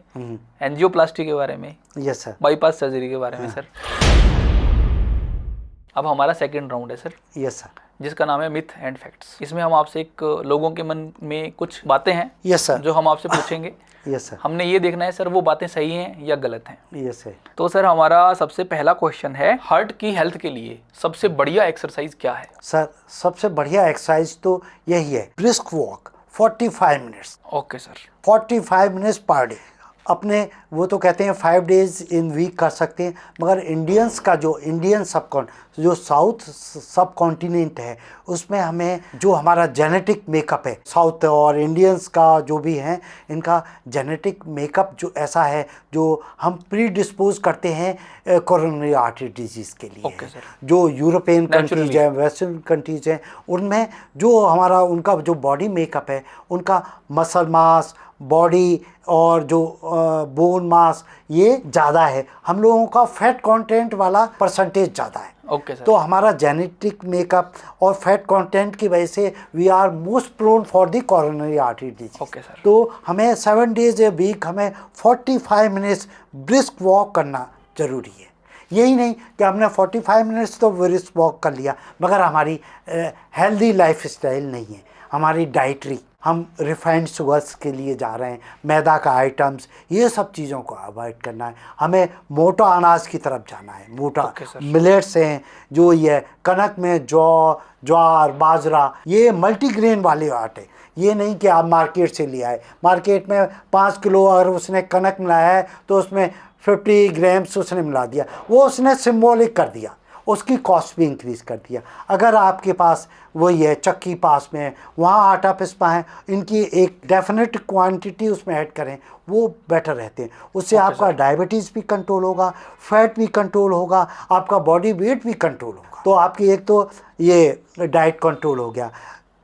एंजियोप्लास्टी के बारे में, यस सर, बाईपास सर्जरी के बारे में सर। अब हमारा सेकंड राउंड है सर, यस सर, जिसका नाम है मिथ एंड फैक्ट्स। इसमें हम आपसे एक लोगों के मन में कुछ बातें हैं यस सर, जो हम आपसे पूछेंगे। यस सर, हमने ये देखना है सर वो बातें सही हैं या गलत हैं। Yes sir. तो सर हमारा सबसे पहला क्वेश्चन है, हार्ट की हेल्थ के लिए सबसे बढ़िया एक्सरसाइज क्या है? सर सबसे बढ़िया एक्सरसाइज तो यही है, brisk walk 45 minutes. Okay sir. 45 minutes per day. अपने वो तो कहते हैं 5 डेज इन वीक कर सकते हैं, मगर इंडियंस का जो इंडियन जो साउथ सब कॉन्टिनेंट है उसमें हमें जो हमारा जेनेटिक मेकअप है, साउथ और इंडियंस का जो भी है, इनका जेनेटिक मेकअप जो ऐसा है जो हम प्री डिस्पोज करते हैं कोरोनरी आर्टरी डिजीज़ के लिए। Okay sir. जो यूरोपियन कंट्रीज हैं, वेस्टर्न कंट्रीज हैं, उनमें जो हमारा उनका जो बॉडी मेकअप है, उनका मसल मास, बॉडी और जो बोन मास ये ज़्यादा है। हम लोगों का फैट कंटेंट वाला परसेंटेज ज़्यादा है। Okay sir. तो हमारा जेनेटिक मेकअप और फैट कंटेंट की वजह से we are most prone for the coronary artery disease. Okay sir. तो हमें 7 डेज ए वीक हमें 45 मिनट्स ब्रिस्क वॉक करना ज़रूरी है। यही नहीं कि हमने 45 मिनट्स तो ब्रिस्क वॉक कर लिया, मगर हमारी हेल्दी लाइफ स्टाइल नहीं है, हमारी डाइटरी, हम रिफाइंड शुगर्स के लिए जा रहे हैं, मैदा का आइटम्स, ये सब चीज़ों को अवॉइड करना है। हमें मोटा अनाज की तरफ जाना है, मोटा मिलेट्स हैं जो ये कनक में जौ, ज्वार, बाजरा, ये मल्टीग्रेन वाले आटे। ये नहीं कि आप मार्केट से ले आए, मार्केट में 5 किलो अगर उसने कनक मिलाया है तो उसमें 50 ग्राम्स उसने मिला दिया, वो उसने सिंबॉलिक कर दिया, उसकी कॉस्ट भी इंक्रीज़ कर दिया। अगर आपके पास वही है चक्की पास में, वहाँ आटा पिसपा है, इनकी एक डेफिनेट क्वांटिटी उसमें ऐड करें, वो बेटर रहते हैं। उससे आपका डायबिटीज़ भी कंट्रोल होगा, फैट भी कंट्रोल होगा, आपका बॉडी वेट भी कंट्रोल होगा। तो आपकी एक तो ये डाइट कंट्रोल हो गया,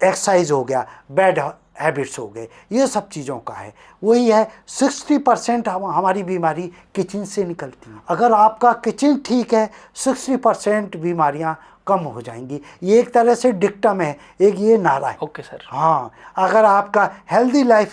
एक्सरसाइज हो गया, बैड हैबिट्स हो गए, ये सब चीज़ों का है। वही है 60% हमारी बीमारी किचन से निकलती है। अगर आपका किचन ठीक है 60% बीमारियां कम हो जाएंगी। ये एक तरह से डिक्टम है, एक ये नारा है। Okay sir. हाँ, अगर आपका हेल्दी लाइफ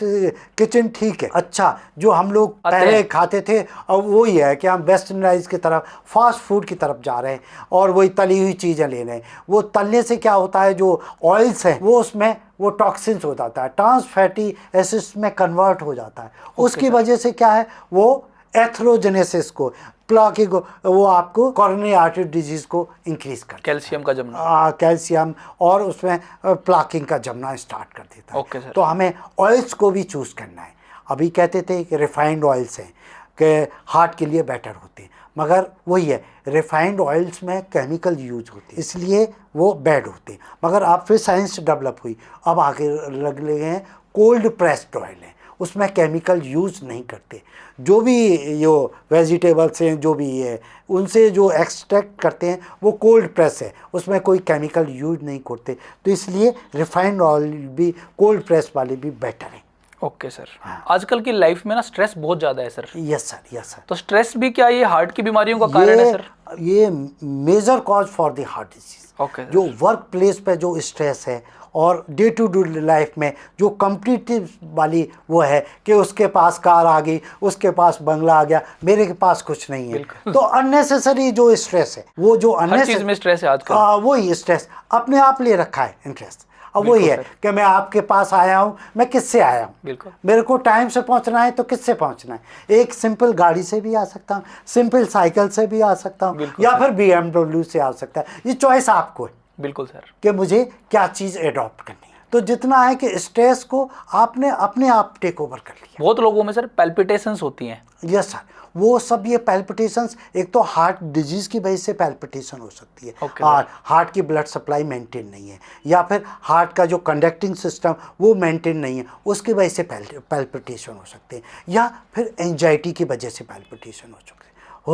किचन ठीक है, अच्छा जो हम लोग पहले खाते थे, अब वही है कि हम वेस्टर्नाइज की तरफ, फास्ट फूड की तरफ जा रहे हैं और वही तली हुई चीज़ें ले रहे हैं। वो तलने से क्या होता है, जो ऑयल्स हैं वो उसमें वो टॉक्सिन्स हो जाता है, ट्रांस फैटी एसिड्स में कन्वर्ट हो जाता है। उसकी वजह से क्या है, वो एथरोजेनेसिस को, प्लाकिंग, वो आपको कोरोनरी आर्टरी डिजीज को इंक्रीज कर, कैल्शियम का जमना, कैल्शियम और उसमें प्लाकिंग का जमना स्टार्ट कर देता है। Okay sir. तो हमें ऑयल्स को भी चूज़ करना है। अभी कहते थे कि रिफाइंड ऑयल्स हैं कि हार्ट के लिए बेटर होते हैं, मगर वही है, रिफाइंड ऑयल्स में केमिकल यूज होते हैं, इसलिए वो बैड होते हैं। मगर अब फिर साइंस डेवलप हुई, अब आगे लगे हैं कोल्ड प्रेस्ड ऑयल है, उसमें केमिकल यूज़ नहीं करते। जो भी जो वेजिटेबल्स हैं, जो भी है, उनसे जो एक्सट्रैक्ट करते हैं वो कोल्ड प्रेस है, उसमें कोई केमिकल यूज नहीं करते। तो इसलिए रिफाइंड ऑयल भी, कोल्ड प्रेस वाले भी बेटर हैं। Okay sir. आजकल की लाइफ में ना स्ट्रेस बहुत ज़्यादा है sir. Yes sir, yes sir. तो स्ट्रेस भी क्या ये हार्ट की बीमारियों का कारण है सर? ये major cause for the heart disease. Okay sir. जो वर्क प्लेस पे जो स्ट्रेस है और डे टू डे लाइफ में जो कम्पिटिटिव वाली वो है कि उसके पास कार आ गई, उसके पास बंगला आ गया, मेरे के पास कुछ नहीं है, तो अननेसेसरी जो स्ट्रेस है, वो जो हर चीज़ में स्ट्रेस है आजकल। वही स्ट्रेस अपने आप ले रखा है इंटरेस्ट। अब वही है कि मैं आपके पास आया हूँ, मैं किससे आया हूँ, बिल्कुल, मेरे को टाइम से पहुँचना है तो किससे पहुँचना है। एक सिंपल गाड़ी से भी आ सकता हूँ, सिंपल साइकिल से भी आ सकता हूँ, या फिर BMW से आ सकता है। ये चॉइस आपको है। बिल्कुल सर, कि मुझे क्या चीज़ एडॉप्ट करनी है। तो जितना है कि स्ट्रेस को आपने अपने आप टेक ओवर कर लिया। बहुत लोगों में सर पैल्पिटेशंस होती हैं। यस सर, वो सब ये पैल्पिटेशंस, एक तो हार्ट डिजीज की वजह से पैल्पिटेशन हो सकती है, और हार्ट की ब्लड सप्लाई मेंटेन नहीं है, या फिर हार्ट का जो कंडक्टिंग सिस्टम वो मेंटेन नहीं है, उसकी वजह से पैल्पिटेशन हो सकते हैं, या फिर एंजाइटी की वजह से पैल्पिटेशन हो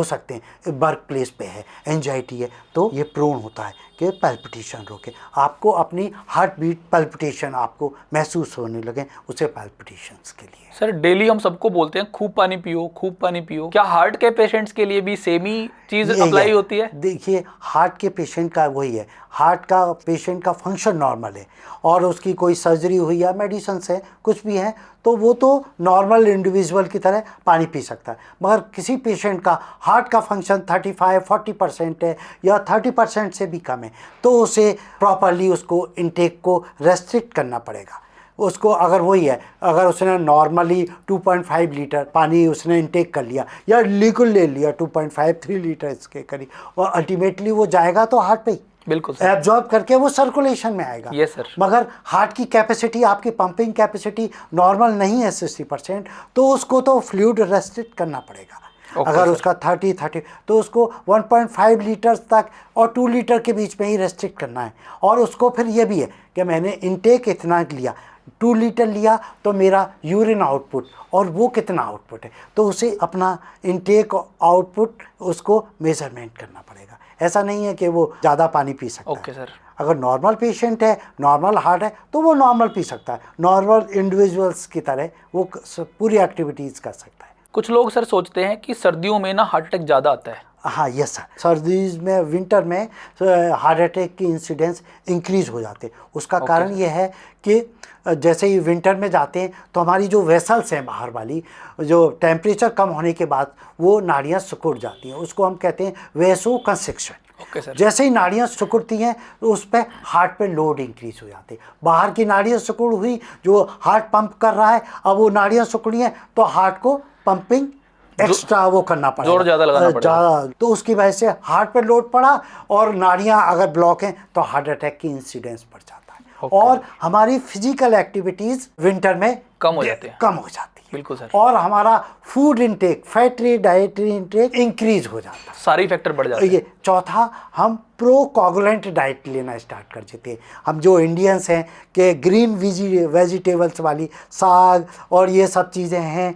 सकते हैं। वर्क प्लेस पे है, एंजाइटी है, तो ये प्रोन होता है कि पैल्पिटेशन रोके, आपको अपनी हार्ट बीट पैल्पिटेशन आपको महसूस होने लगे, उसे पैल्पिटेशंस के लिए। सर डेली हम सबको बोलते हैं खूब पानी पियो, खूब पानी पियो, क्या हार्ट के पेशेंट्स के लिए भी सेम ही चीज़ अप्लाई होती है? देखिए, हार्ट के पेशेंट का वही है, हार्ट का पेशेंट का फंक्शन नॉर्मल है और उसकी कोई सर्जरी हुई या मेडिसिन है, कुछ भी है, तो वो तो नॉर्मल इंडिविजुअल की तरह पानी पी सकता है। मगर किसी पेशेंट का हार्ट का फंक्शन 35-40% है या 30% से भी कम है, तो उसे प्रॉपरली उसको इंटेक को रेस्ट्रिक्ट करना पड़ेगा। उसको अगर वही है, अगर उसने नॉर्मली 2.5 लीटर पानी उसने इंटेक कर लिया या लिक्विड ले लिया 2.5-3 लीटर इसके करीब, और अल्टीमेटली वो जाएगा तो हार्ट पे ही, बिल्कुल एब्जॉर्ब करके वो सर्कुलेशन में आएगा। Yes sir. मगर हार्ट की कैपेसिटी, आपकी पंपिंग कैपेसिटी नॉर्मल नहीं है 60%, तो उसको तो फ्लूइड रेस्ट्रिक्ट करना पड़ेगा। अगर उसका 30 तो उसको 1.5 लीटर तक और 2 लीटर के बीच में ही रेस्ट्रिक्ट करना है। और उसको फिर ये भी है कि मैंने इनटेक इतना लिया, 2 लीटर लिया, तो मेरा यूरिन आउटपुट और वो कितना आउटपुट है, तो उसे अपना इनटेक आउटपुट उसको मेजरमेंट करना पड़ेगा। ऐसा नहीं है कि वो ज़्यादा पानी पी सकता है। Okay sir. अगर नॉर्मल पेशेंट है, नॉर्मल हार्ट है, तो वो नॉर्मल पी सकता है, नॉर्मल इंडिविजुअल्स की तरह वो पूरी एक्टिविटीज़ कर सकता है। कुछ लोग सर सोचते हैं कि सर्दियों में ना हार्ट अटैक ज़्यादा आता है। हाँ, यस सर, सर्दीज में, विंटर में हार्ट अटैक की इंसिडेंस इंक्रीज़ हो जाते हैं। उसका कारण ये है कि जैसे ही विंटर में जाते हैं तो हमारी जो वेसल्स हैं बाहर वाली, जो टेम्परेचर कम होने के बाद वो नाड़ियाँ सिकुड़ जाती हैं, उसको हम कहते हैं वेसो कंस्ट्रिक्शन। Okay sir. जैसे ही नाड़ियाँ सिकुड़ती हैं तो उस पर हार्ट पे लोड इंक्रीज हो जाते हैं। बाहर की नाड़ियाँ सिकुड़ हुई, जो हार्ट पंप कर रहा है, अब वो नाड़ियाँ सिकुड़ी हैं तो हार्ट को पंपिंग एक्स्ट्रा वो करना पड़ेगा, जोर ज़्यादा लगाना पड़ेगा, तो उसकी वजह से हार्ट पे लोड पड़ा और नाड़ियाँ अगर ब्लॉक हैं तो हार्ट अटैक की इंसिडेंस बढ़ जाता है। और हमारी फिजिकल एक्टिविटीज़ विंटर में कम हो जाती है, बिल्कुल सर। और हमारा food intake, fatty dietary intake increase हो जाता है, सारे फैक्टर बढ़ जाते हैं। ये चौथा, हम प्रोकोगुलेंट डाइट लेना स्टार्ट कर देते हैं। हम जो इंडियंस हैं कि ग्रीन वेजिटेबल्स वाली साग और ये सब चीज़ें हैं,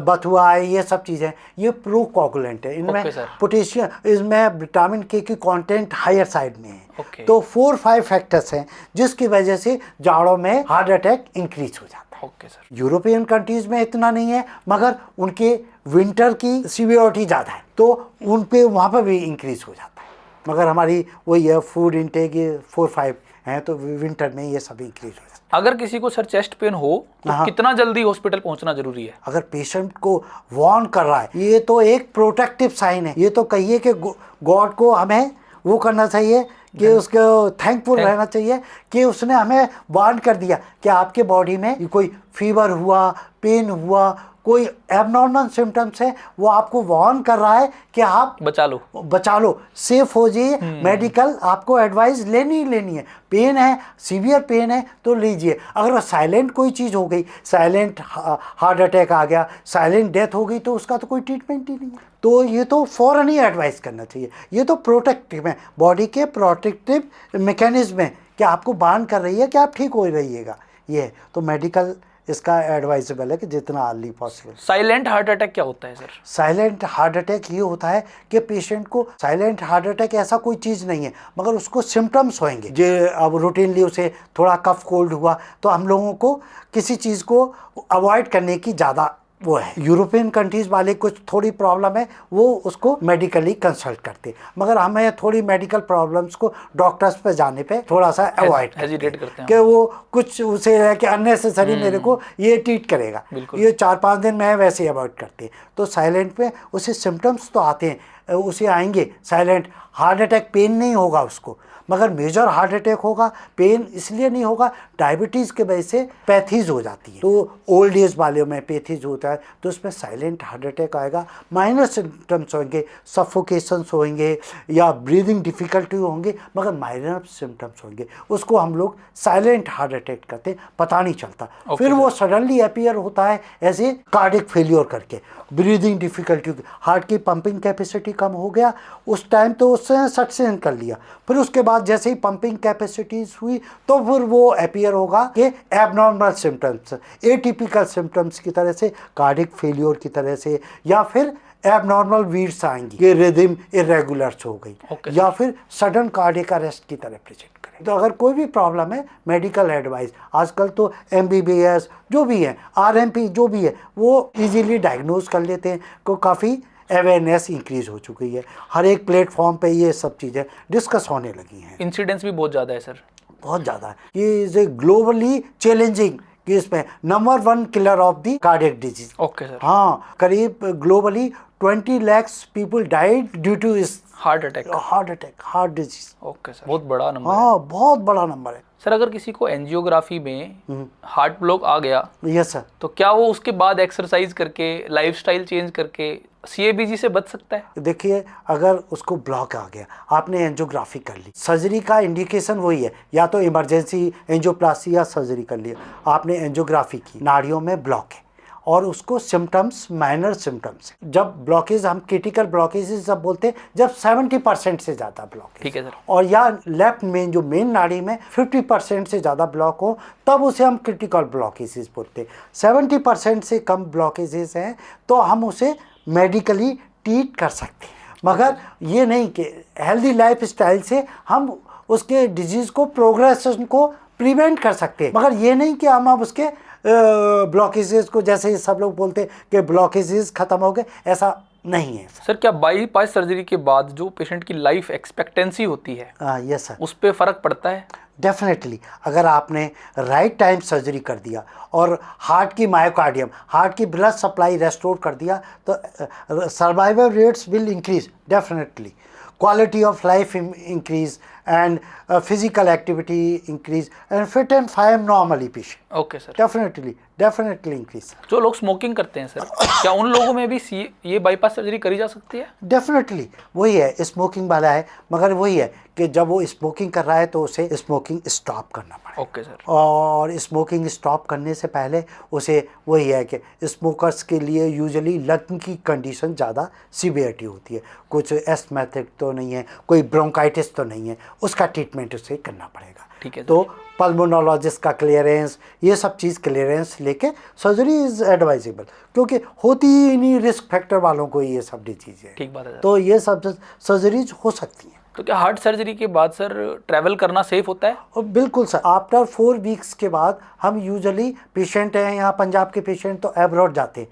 बथुआ है, ये सब चीज़ें, ये प्रोकोगुलेंट है, इनमें पोटेशियम, इसमें विटामिन के की कंटेंट हायर साइड में है। तो 4-5 फैक्टर्स हैं जिसकी वजह से जाड़ों में हार्ट अटैक इंक्रीज हो जाता है। Okay sir. यूरोपियन कंट्रीज़ में इतना नहीं है, मगर उनके विंटर की सीवियरिटी ज़्यादा है, तो उन पे वहाँ पर भी इंक्रीज हो जाता है। मगर हमारी वही है फूड इनटेक ये 4-5 हैं, तो विंटर में ये सब इंक्रीज हो जाता है। अगर किसी को सर चेस्ट पेन हो तो कितना जल्दी हॉस्पिटल पहुंचना जरूरी है? अगर पेशेंट को वार्न कर रहा है, ये तो एक प्रोटेक्टिव साइन है। ये तो कहिए कि गॉड को हमें वो करना चाहिए कि उसको थैंकफुल रहना चाहिए कि उसने हमें वार्न कर दिया कि आपके बॉडी में कोई फीवर हुआ, पेन हुआ, कोई एबनॉर्मल सिम्टम्स है, वो आपको वार्न कर रहा है कि आप बचा लो, सेफ हो जाइए। मेडिकल आपको एडवाइस लेनी है। पेन है, सीवियर पेन है तो लीजिए। अगर साइलेंट कोई चीज़ हो गई, साइलेंट हार्ट अटैक आ गया, साइलेंट डेथ हो गई, तो उसका तो कोई ट्रीटमेंट ही नहीं है। तो ये तो फ़ौरन ही एडवाइस करना चाहिए। ये तो प्रोटेक्टिव है, बॉडी के प्रोटेक्टिव मैकेनिज्म है कि आपको वार्न कर रही है कि आप ठीक हो रहिएगा। ये तो मेडिकल इसका एडवाइजेबल है कि जितना early possible. Silent heart attack क्या होता है सर? साइलेंट हार्ट अटैक ये होता है कि पेशेंट को साइलेंट हार्ट अटैक ऐसा कोई चीज़ नहीं है, मगर उसको सिम्टम्स होंगे। जो अब रूटीनली उसे थोड़ा कफ कोल्ड हुआ तो हम लोगों को किसी चीज़ को अवॉइड करने की ज़्यादा वो है। यूरोपियन कंट्रीज़ वाले कुछ थोड़ी प्रॉब्लम है, वो उसको मेडिकली कंसल्ट करते, मगर हमें थोड़ी मेडिकल प्रॉब्लम्स को डॉक्टर्स पे जाने पे थोड़ा सा अवॉइड हेजिटेट करते हैं कि वो कुछ उसे है कि अननेसेसरी मेरे को ये ट्रीट करेगा, ये 4-5 दिन में वैसे ही अवॉइड करते। तो साइलेंट पे उसे सिम्टम्स तो आते हैं, उसे आएंगे। साइलेंट हार्ट अटैक पेन नहीं होगा उसको, मगर मेजर हार्ट अटैक होगा। पेन इसलिए नहीं होगा, डायबिटीज़ के वजह से पैथीज हो जाती है, तो ओल्ड एज वालों में पैथीज होता है, तो उसमें साइलेंट हार्ट अटैक आएगा। माइनर सिम्टम्स होंगे, सफोकेशंस होंगे या ब्रीदिंग डिफ़िकल्टी होंगे, मगर माइनर सिम्टम्स होंगे। उसको हम लोग साइलेंट हार्ट अटैक कहते हैं, पता नहीं चलता। फिर वो सडनली अपीयर होता है ऐसे कार्डियक फेलियर करके, ब्रीदिंग डिफ़िकल्टी, हार्ट की पंपिंग कैपेसिटी कम हो गया उस टाइम, तो उसने सस्टेन कर लिया। फिर उसके बाद जैसे ही पंपिंग कैपेसिटीज हुई तो फिर वो अपीयर होगा कि एबनॉर्मल सिम्टम्स, एटिपिकल सिम्टम्स की तरह से, कार्डियक फेलियर की तरह से, या फिर एबनॉर्मल वीड्स आएंगी कि रिदम इरेगुलर्स हो गई, या फिर सडन कार्डियक अरेस्ट की तरह प्रेजेंट करें। तो अगर कोई भी प्रॉब्लम है, मेडिकल एडवाइस आजकल तो MBBS जो भी है, RMP जो भी है, वो इजीली डायग्नोज कर लेते हैं। को काफ़ी अवेयरनेस इंक्रीज हो चुकी है, हर एक प्लेटफॉर्म पे ये सब चीज़ें डिस्कस होने लगी हैं। इंसिडेंस भी बहुत ज़्यादा है सर, बहुत ज़्यादा है। ये इज़ ए ग्लोबली चैलेंजिंग कि इसमें number 1 killer of the cardiac disease. Okay sir. हाँ, करीब globally 20 lakh people died due to इस heart attack, heart disease. Okay sir, बहुत बड़ा नंबर है। हाँ, बहुत बड़ा नंबर है सर। अगर किसी को एंजियोग्राफी में हार्ट ब्लॉक आ गया, यस सर, तो क्या वो उसके बाद एक्सरसाइज करके, लाइफस्टाइल चेंज करके CABG से बच सकता है? देखिए, अगर उसको ब्लॉक आ गया, आपने एंजियोग्राफी कर ली, सर्जरी का इंडिकेशन वही है, या तो इमरजेंसी एंजियोप्लास्टी या सर्जरी कर लिया। आपने एंजियोग्राफी की, नाड़ियों में ब्लॉक है और उसको सिम्टम्स माइनर सिम्टम्स, जब ब्लॉकेज, हम क्रिटिकल ब्लॉकेज जब बोलते हैं जब 70% से ज़्यादा ब्लॉकेज, ठीक है सर, और या लेफ्ट में जो मेन नाड़ी में 50% से ज़्यादा ब्लॉक हो, तब उसे हम क्रिटिकल ब्लॉकेजेस बोलते हैं। 70% से कम ब्लॉकेजेस हैं तो हम उसे मेडिकली ट्रीट कर सकते हैं, मगर ये नहीं कि हेल्दी लाइफ स्टाइल से हम उसके डिजीज़ को, प्रोग्रेशन को प्रिवेंट कर सकते हैं, मगर ये नहीं कि हम अब उसके ब्लॉकेजेस को, जैसे सब लोग बोलते हैं कि ब्लॉकेजेस ख़त्म हो गए, ऐसा नहीं है सर। क्या बाईपास सर्जरी के बाद जो पेशेंट की लाइफ एक्सपेक्टेंसी होती है, यस सर, उस पर फ़र्क पड़ता है? डेफिनेटली। अगर आपने राइट टाइम सर्जरी कर दिया और हार्ट की मायोकार्डियम, हार्ट की ब्लड सप्लाई रेस्टोर कर दिया, तो survival rates will increase definitely, quality of life increase and physical activity increase and fit and fine normally patient. Okay sir, definitely increase. जो लोग स्मोकिंग करते हैं सर, क्या उन लोगों में भी ये बाईपास सर्जरी करी जा सकती है? डेफिनेटली वही है, स्मोकिंग वाला है, मगर वही है कि जब वो स्मोकिंग कर रहा है तो उसे स्मोकिंग स्टॉप करना पड़ेगा। Okay sir. और स्मोकिंग स्टॉप करने से पहले उसे वही है कि स्मोकर्स के लिए यूजुअली लंग की कंडीशन ज़्यादा सीवियरिटी होती है, कुछ एस्थमेटिक तो नहीं है, कोई ब्रोंकाइटिस तो नहीं है, उसका ट्रीटमेंट उसे करना पड़ेगा। ठीक है। तो पल्मोनोलॉजिस्ट का क्लियरेंस, ये सब चीज़ क्लियरेंस लेके सर्जरी इज़ एडवाइजेबल, क्योंकि होती ही नहीं रिस्क फैक्टर वालों को ये सब डिजीज़ है। ठीक बात है। तो ये सब सर्जरीज हो सकती हैं। तो क्या हार्ट सर्जरी के बाद सर ट्रैवल करना सेफ होता है? और बिल्कुल सर, आफ्टर 4 वीक्स के बाद हम यूजुअली पेशेंट हैं यहाँ पंजाब के पेशेंट तो अब्रॉड जाते हैं,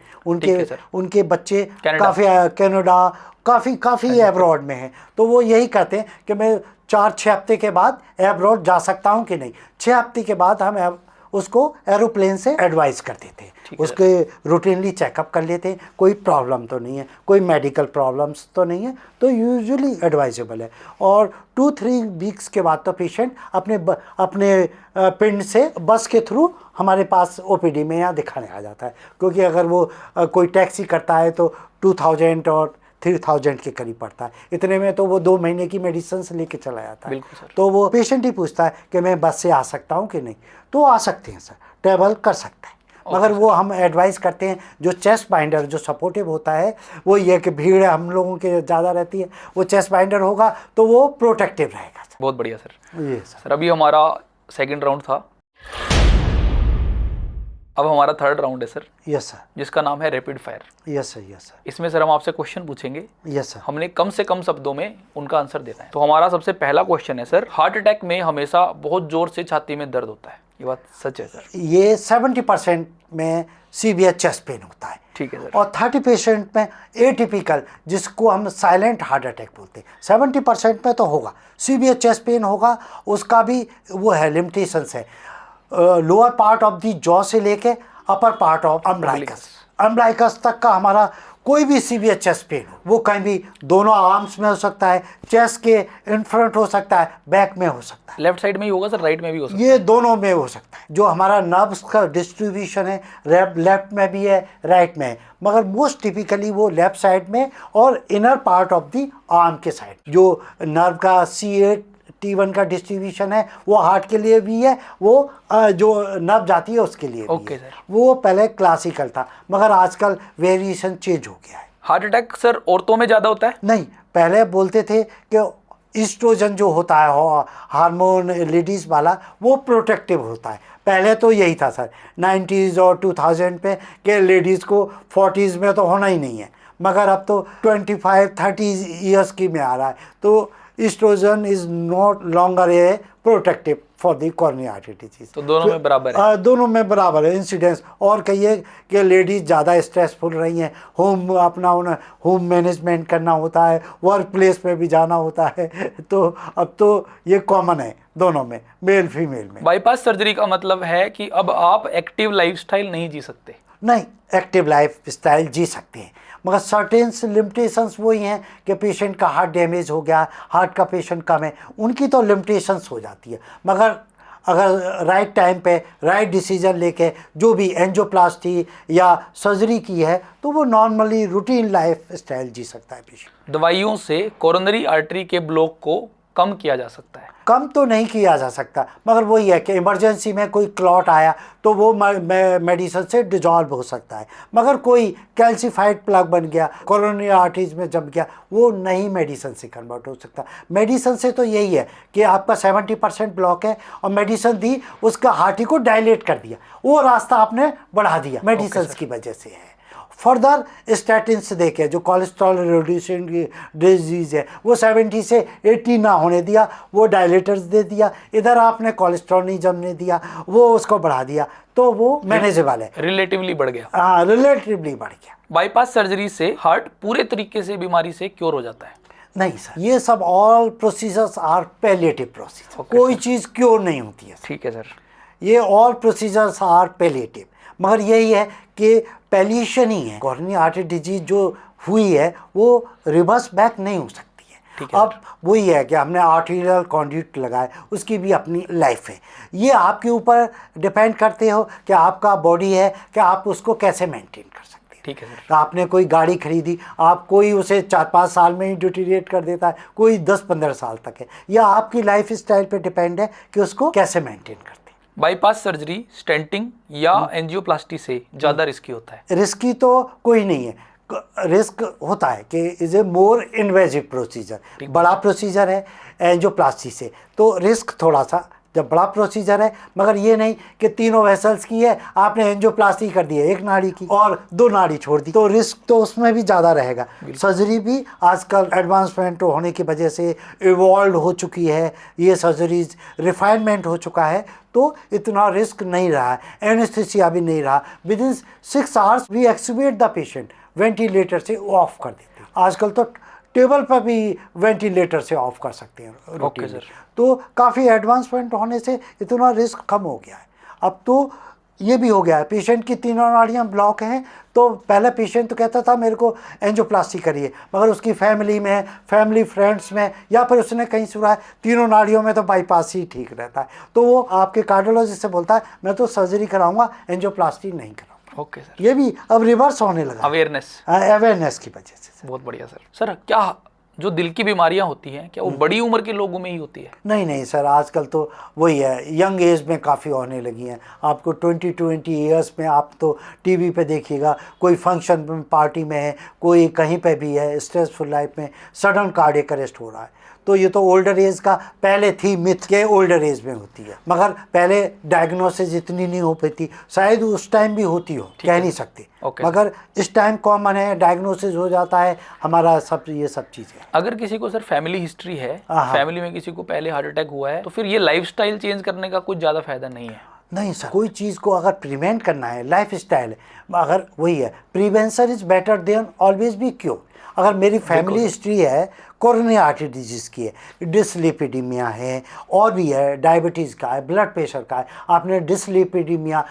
उनके बच्चे काफ़ी कनाडा काफ़ी अब्रॉड में हैं, तो वो यही कहते हैं कि मैं 4-6 हफ्ते के बाद अब्रॉड जा सकता हूँ कि नहीं। 6 हफ्ते के बाद हम उसको एरोप्लेन से एडवाइस कर देते हैं, उसके रूटीनली चेकअप कर लेते हैं, कोई प्रॉब्लम तो नहीं है, कोई मेडिकल प्रॉब्लम्स तो नहीं है, तो यूजुअली एडवाइजेबल है। और 2-3 वीक्स के बाद तो पेशेंट अपने पिंड से बस के थ्रू हमारे पास ओपीडी में यहाँ दिखाने आ जाता है, क्योंकि अगर वो कोई टैक्सी करता है तो 2000 और 3000 के करीब पड़ता है, इतने में तो वो 2 महीने की मेडिसिन लेके चला जाता है। तो वो पेशेंट ही पूछता है कि मैं बस से आ सकता हूँ कि नहीं, तो आ सकते हैं सर, ट्रैवल कर सकता है। मगर वो हम एडवाइस करते हैं जो चेस्ट बाइंडर जो सपोर्टिव होता है, वो ये कि भीड़ हम लोगों के ज़्यादा रहती है, वो चेस्ट बाइंडर होगा तो वो प्रोटेक्टिव रहेगा सर। बहुत बढ़िया सर। ये सर अभी हमारा सेकंड राउंड था, अब हमारा थर्ड राउंड है सर। Yes sir. जिसका नाम है rapid fire. Yes sir. Yes sir. इसमें सर हम आपसे क्वेश्चन पूछेंगे। Yes sir. हमने कम से कम शब्दों में उनका आंसर देना है। तो हमारा सबसे पहला क्वेश्चन है सर, हार्ट अटैक में हमेशा बहुत जोर से छाती में दर्द होता है, ये बात सच है सर? ये 70% में सीवियर चेस्ट पेन होता है। ठीक है सर। और 30% में एटिपिकल, जिसको हम साइलेंट हार्ट अटैक बोलते हैं, 70% में तो होगा, सीवियर चेस्ट पेन होगा, उसका भी वो है लिमिटेशंस है, lower part of the jaw से लेके अपर पार्ट ऑफ अम्बलाइकस तक का हमारा कोई भी सीवियर चेस्ट पेन हो, वो कहीं भी दोनों आर्म्स में हो सकता है, चेस्ट के इन फ्रंट हो सकता है, बैक में हो सकता है। लेफ्ट साइड में ही होगा सर, राइट में भी हो सकता है? ये दोनों में हो सकता है। जो हमारा नर्व्स का डिस्ट्रीब्यूशन है लेफ्ट में भी है, राइट में है, मगर मोस्ट टिपिकली वो लेफ्ट साइड में और inner part of the arm के साइड। जो नर्व का C8T1 का डिस्ट्रीब्यूशन है वो हार्ट के लिए भी है, वो जो नर्व जाती है उसके लिए भी है। वो पहले क्लासिकल था, मगर आजकल वेरिएशन चेंज हो गया है। हार्ट अटैक सर औरतों में ज़्यादा होता है? नहीं, पहले बोलते थे कि ईस्ट्रोजन जो होता है हार्मोन लेडीज़ वाला, वो प्रोटेक्टिव होता है, पहले तो यही था सर 90s और 2000 पे कि लेडीज़ को 40s में तो होना ही नहीं है, मगर अब तो 25-30 ईयर्स की में आ रहा है, तो estrogen is not longer a protective for the coronary artery disease. तो दोनों में बराबर है? दोनों में बराबर है इंसिडेंस। और कहिए कि लेडीज़ ज़्यादा स्ट्रेसफुल रही हैं, होम मैनेजमेंट करना होता है, वर्क प्लेस में भी जाना होता है, तो अब तो ये कॉमन है दोनों में, मेल फीमेल में। बाईपास सर्जरी का मतलब है कि अब आप एक्टिव लाइफस्टाइल नहीं जी सकते? नहीं, एक्टिव लाइफ स्टाइल जी सकते हैं, मगर सर्टेन लिमिटेशंस वही हैं कि पेशेंट का हार्ट डैमेज हो गया, हार्ट का पेशेंट कम है, उनकी तो लिमिटेशंस हो जाती है। मगर अगर राइट टाइम पे राइट डिसीजन लेके जो भी एंजियोप्लास्टी या सर्जरी की है, तो वो नॉर्मली रूटीन लाइफ स्टाइल जी सकता है पेशेंट। दवाइयों से कोरोनरी आर्टरी के ब्लॉक को कम किया जा सकता है? कम तो नहीं किया जा सकता, मगर वही है कि इमरजेंसी में कोई क्लॉट आया तो वो मेडिसिन से डिजॉल्व हो सकता है, मगर कोई कैल्सीफाइड प्लग बन गया, कोरोनरी आर्टरीज में जम गया, वो नहीं मेडिसिन से कन्वर्ट हो सकता। मेडिसिन से तो यही है कि आपका 70% ब्लॉक है और मेडिसिन दी, उसका हार्ट को डायलेट कर दिया, वो रास्ता आपने बढ़ा दिया, मेडिसिन की वजह से है। फर्दर स्टैटिन्स देके जो कोलेस्ट्रॉल रिड्यूसिंग डिजीज़ है, वो 70 से 80 ना होने दिया, वो डायलेटर्स दे दिया, इधर आपने कोलेस्ट्रॉल नहीं जमने दिया, वो उसको बढ़ा दिया, तो वो मैनेजेबल है, रिलेटिवली बढ़ गया। हाँ, रिलेटिवली बढ़ गया। बाईपास सर्जरी से हार्ट पूरे तरीके से बीमारी से क्योर हो जाता है? नहीं सर, ये सब all procedures are palliative procedure, कोई चीज़ क्योर नहीं होती है। ठीक है सर। ये ऑल प्रोसीजर्स आर पैलिएटिव, मगर यही है कि पैलिएशन ही है। कोरोनरी आर्टरी डिजीज जो हुई है वो रिवर्स बैक नहीं हो सकती है। अब वही है कि हमने आर्टेरियल कंड्यूट लगाए, उसकी भी अपनी लाइफ है। ये आपके ऊपर डिपेंड करते हो कि आपका बॉडी है कि आप उसको कैसे मेंटेन कर सकते हैं। ठीक है सर। आपने कोई गाड़ी खरीदी, आप कोई उसे 4-5 साल में ही डिटीरिएट कर देता है, कोई 10-15 साल तक है, या आपकी लाइफ स्टाइल पे डिपेंड है कि उसको कैसे मेंटेन करते हैं। बाईपास सर्जरी स्टेंटिंग या एंजियोप्लास्टी से ज़्यादा रिस्की होता है? रिस्की तो कोई नहीं है, रिस्क होता है कि is a more invasive procedure, बड़ा प्रोसीजर है एंजियोप्लास्टी से, तो रिस्क थोड़ा सा जब बड़ा प्रोसीजर है, मगर ये नहीं कि तीनों वेसल्स की है, आपने एंजियोप्लास्टी कर दी है एक नाड़ी की और 2 नाड़ी छोड़ दी, तो रिस्क तो उसमें भी ज़्यादा रहेगा। सर्जरी भी आजकल एडवांसमेंट होने की वजह से इवॉल्व हो चुकी है, ये सर्जरीज रिफाइनमेंट हो चुका है, तो इतना रिस्क नहीं रहा है, एनेस्थीसिया भी नहीं रहा। Within 6 hours we extubate the patient, ventilator से ऑफ कर देते हैं। आजकल तो टेबल पर भी वेंटिलेटर से ऑफ कर सकते हैं। Okay sir. तो काफ़ी एडवांसमेंट होने से इतना रिस्क कम हो गया है। अब तो ये भी हो गया है, पेशेंट की तीनों नाड़ियाँ ब्लॉक हैं, तो पहले पेशेंट तो कहता था मेरे को एंजियोप्लास्टी करिए, मगर उसकी फैमिली में, फैमिली फ्रेंड्स में, या फिर उसने कहीं सुना है तीनों नाड़ियों में तो बाईपास ही ठीक रहता है, तो वो आपके कार्डियोलॉजिस्ट से बोलता है मैं तो सर्जरी कराऊंगा, एंजियोप्लास्टी नहीं कराऊंगा। Okay sir. ये भी अब रिवर्स होने लगा, अवेयरनेस की वजह से। बहुत बढ़िया सर। सर क्या जो दिल की बीमारियां होती हैं क्या वो बड़ी उम्र के लोगों में ही होती है? नहीं सर, आजकल तो वही है, यंग एज में काफ़ी होने लगी हैं। आपको 20 ईयर्स में आप तो टीवी पे देखिएगा, कोई फंक्शन में, पार्टी में है, कोई कहीं पे भी है, स्ट्रेसफुल लाइफ में सडन कार्डियक अरेस्ट हो रहा है। तो ये तो ओल्डर एज का पहले थी मिथ के ओल्डर एज में होती है, मगर पहले डायग्नोसिस इतनी नहीं हो पाती, शायद उस टाइम भी होती हो, कह नहीं सकते, मगर इस टाइम कॉमन है, डायग्नोसिस हो जाता है हमारा, सब ये सब चीज़ें। अगर किसी को सर फैमिली हिस्ट्री है, फैमिली में किसी को पहले हार्ट अटैक हुआ है, तो फिर ये लाइफस्टाइल चेंज करने का कुछ ज़्यादा फायदा नहीं है? नहीं सर, कोई चीज़ को अगर प्रिवेंट करना है, लाइफ स्टाइल, अगर वही है, prevention is better than always be cure. अगर मेरी फैमिली हिस्ट्री है, कोरोनरी आर्टरी डिजीज़ की है, डिसलिपिडीमिया है, और भी है, डायबिटीज़ का है, ब्लड प्रेशर का है, आपने डिसलिपिडीमिया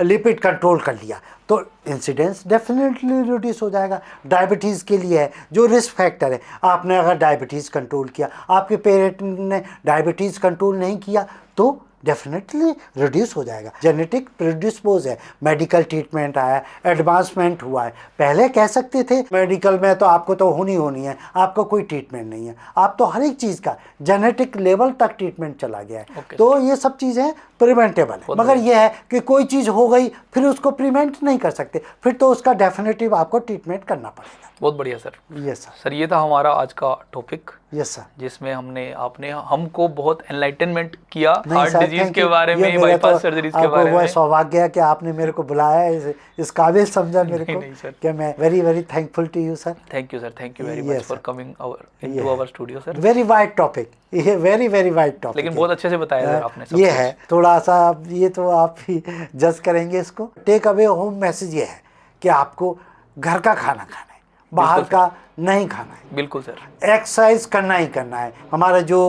लिपिड कंट्रोल कर लिया तो इंसिडेंस डेफिनेटली रिड्यूस हो जाएगा। डायबिटीज़ के लिए है जो रिस्क फैक्टर है, आपने अगर डायबिटीज़ कंट्रोल किया, आपके पेरेंट ने डायबिटीज़ कंट्रोल नहीं किया, तो डेफिनेटली रिड्यूस हो जाएगा। जेनेटिक प्रेडिस्पोज है, मेडिकल ट्रीटमेंट आया, एडवांसमेंट हुआ है। पहले कह सकते थे मेडिकल में तो आपको तो होनी है, आपको कोई ट्रीटमेंट नहीं है, आप तो हर एक चीज़ का जेनेटिक लेवल तक ट्रीटमेंट चला गया है। तो ये सब चीज़ें प्रिवेंटेबल है, मगर यह है कि कोई चीज़ हो गई फिर उसको प्रिवेंट नहीं कर सकते, फिर तो उसका डेफिनेटिव आपको ट्रीटमेंट करना पड़ेगा। बहुत बढ़िया सर। Yes sir. सर ये था हमारा आज का टॉपिक। Yes sir. जिसमें आपने हमको बहुत एनलाइटनमेंट किया हार्ट डिजीज के बारे में, बाईपास सर्जरीज के बारे में। सौभाग्य है कि आपने मेरे को बुलाया, इस काबिल समझा मेरे को कि मैं very very thankful to you sir. Thank you sir, thank you very much for coming into our studio sir. Very wide topic, ये वेरी वेरी वाइड टॉपिक, लेकिन बहुत अच्छे से बताया सर आपने सब। ये है थोड़ा सा, ये तो आप ही जज करेंगे इसको। टेक अवे होम मैसेज ये है कि आपको घर का खाना खाना है, बाहर का नहीं खाना है। बिल्कुल सर। एक्सरसाइज करना ही करना है। हमारा जो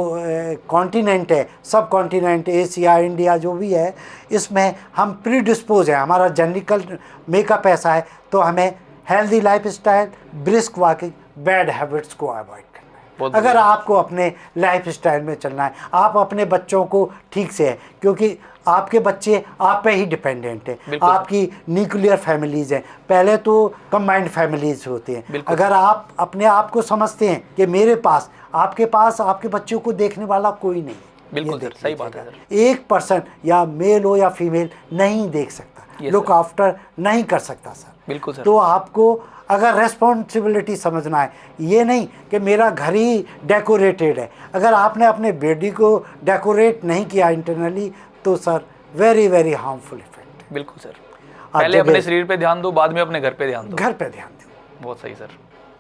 कॉन्टिनेंट है, सब कॉन्टिनेंट, एशिया, इंडिया जो भी है, इसमें हम प्री डिस्पोज है, हमारा जेनेटिकल मेकअप ऐसा है, तो हमें healthy life style, brisk walking, bad habits को अवॉइड करना है। अगर आपको अपने लाइफ स्टाइल में चलना है, आप अपने बच्चों को ठीक से है, क्योंकि आपके बच्चे आप पे ही डिपेंडेंट है। आपकी न्यूक्लियर फैमिलीज हैं, पहले तो कंबाइंड फैमिलीज होती हैं। अगर आप अपने आप को समझते हैं कि मेरे पास, आपके पास आपके बच्चों को देखने वाला कोई नहीं है, बिल्कुल सर, सही बात है सर। एक पर्सन या मेल हो या फीमेल नहीं देख सकता, लुक आफ्टर नहीं कर सकता सर। बिल्कुल सर। तो आपको अगर रेस्पॉन्सिबिलिटी समझना है, ये नहीं कि मेरा घर ही डेकोरेटेड है, अगर आपने अपने बेडी को डेकोरेट नहीं किया इंटरनली, तो sir very very harmful effect. बिल्कुल सर, पहले अपने शरीर पे ध्यान दो, बाद में अपने घर पे ध्यान दो। घर पे ध्यान दो, बहुत सही सर,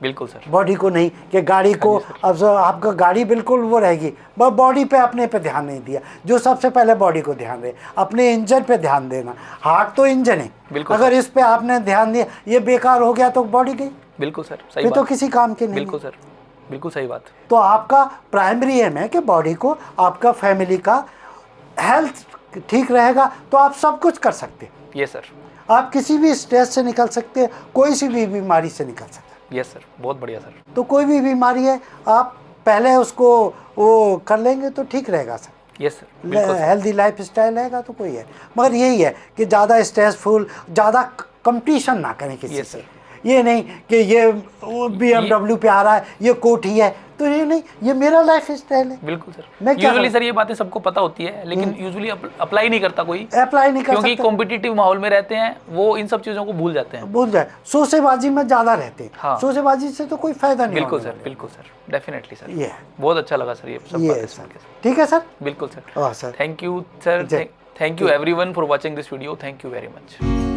बिल्कुल सर। बॉडी को नहीं कि गाड़ी को, अब आपका गाड़ी बिल्कुल वो रहेगी, बस बॉडी पे अपने पे ध्यान नहीं दिया। जो सबसे पहले बॉडी को ध्यान दे, अपने इंजन पे ध्यान देना। हार्ट तो इंजन है, अगर इस पे आपने ध्यान दिया, ये बेकार हो गया तो बॉडी गई। बिल्कुल सर, सही बात, तो किसी काम के नहीं। बिल्कुल सर, बिल्कुल सही बात। तो आपका प्राइमरी एम है कि बॉडी को, आपका फैमिली का हेल्थ ठीक रहेगा तो आप सब कुछ कर सकते हैं। Yes sir. आप किसी भी स्ट्रेस से निकल सकते हैं, कोई सी भी बीमारी से निकल सकते हैं। यस सर, बहुत बढ़िया सर। तो कोई भी बीमारी है, आप पहले उसको वो कर लेंगे तो ठीक रहेगा sir. Yes sir, healthy life style रहेगा तो कोई है, मगर यही है कि ज़्यादा स्ट्रेसफुल, ज़्यादा कंपटीशन ना करें किसी से। ये नहीं कि ये BMW पे आ रहा है, ये कोठी है, तो ये नहीं, ये मेरा लाइफ स्टाइल है। बिल्कुल सर। मैं क्या यूजुअली सर ये बातें सबको पता होती है, लेकिन यूजुअली अप्लाई नहीं करता कोई, अप्लाई नहीं कर क्योंकि सकता, कॉम्पिटिटिव माहौल में रहते हैं, वो इन सब चीज़ों को भूल जाते हैं। भूल जाए, शोसेबाजी में ज़्यादा रहते हैं। हाँ। शोसेबाजी से तो कोई फायदा नहीं। बिल्कुल सर, बिल्कुल सर, डेफिनेटली सर। ये बहुत अच्छा लगा सर ये सब ये बातें सर, सुन के सर। ठीक है सर। बिल्कुल सर। हाँ sir, thank you sir, thank you everyone for watching this video. Thank you very much.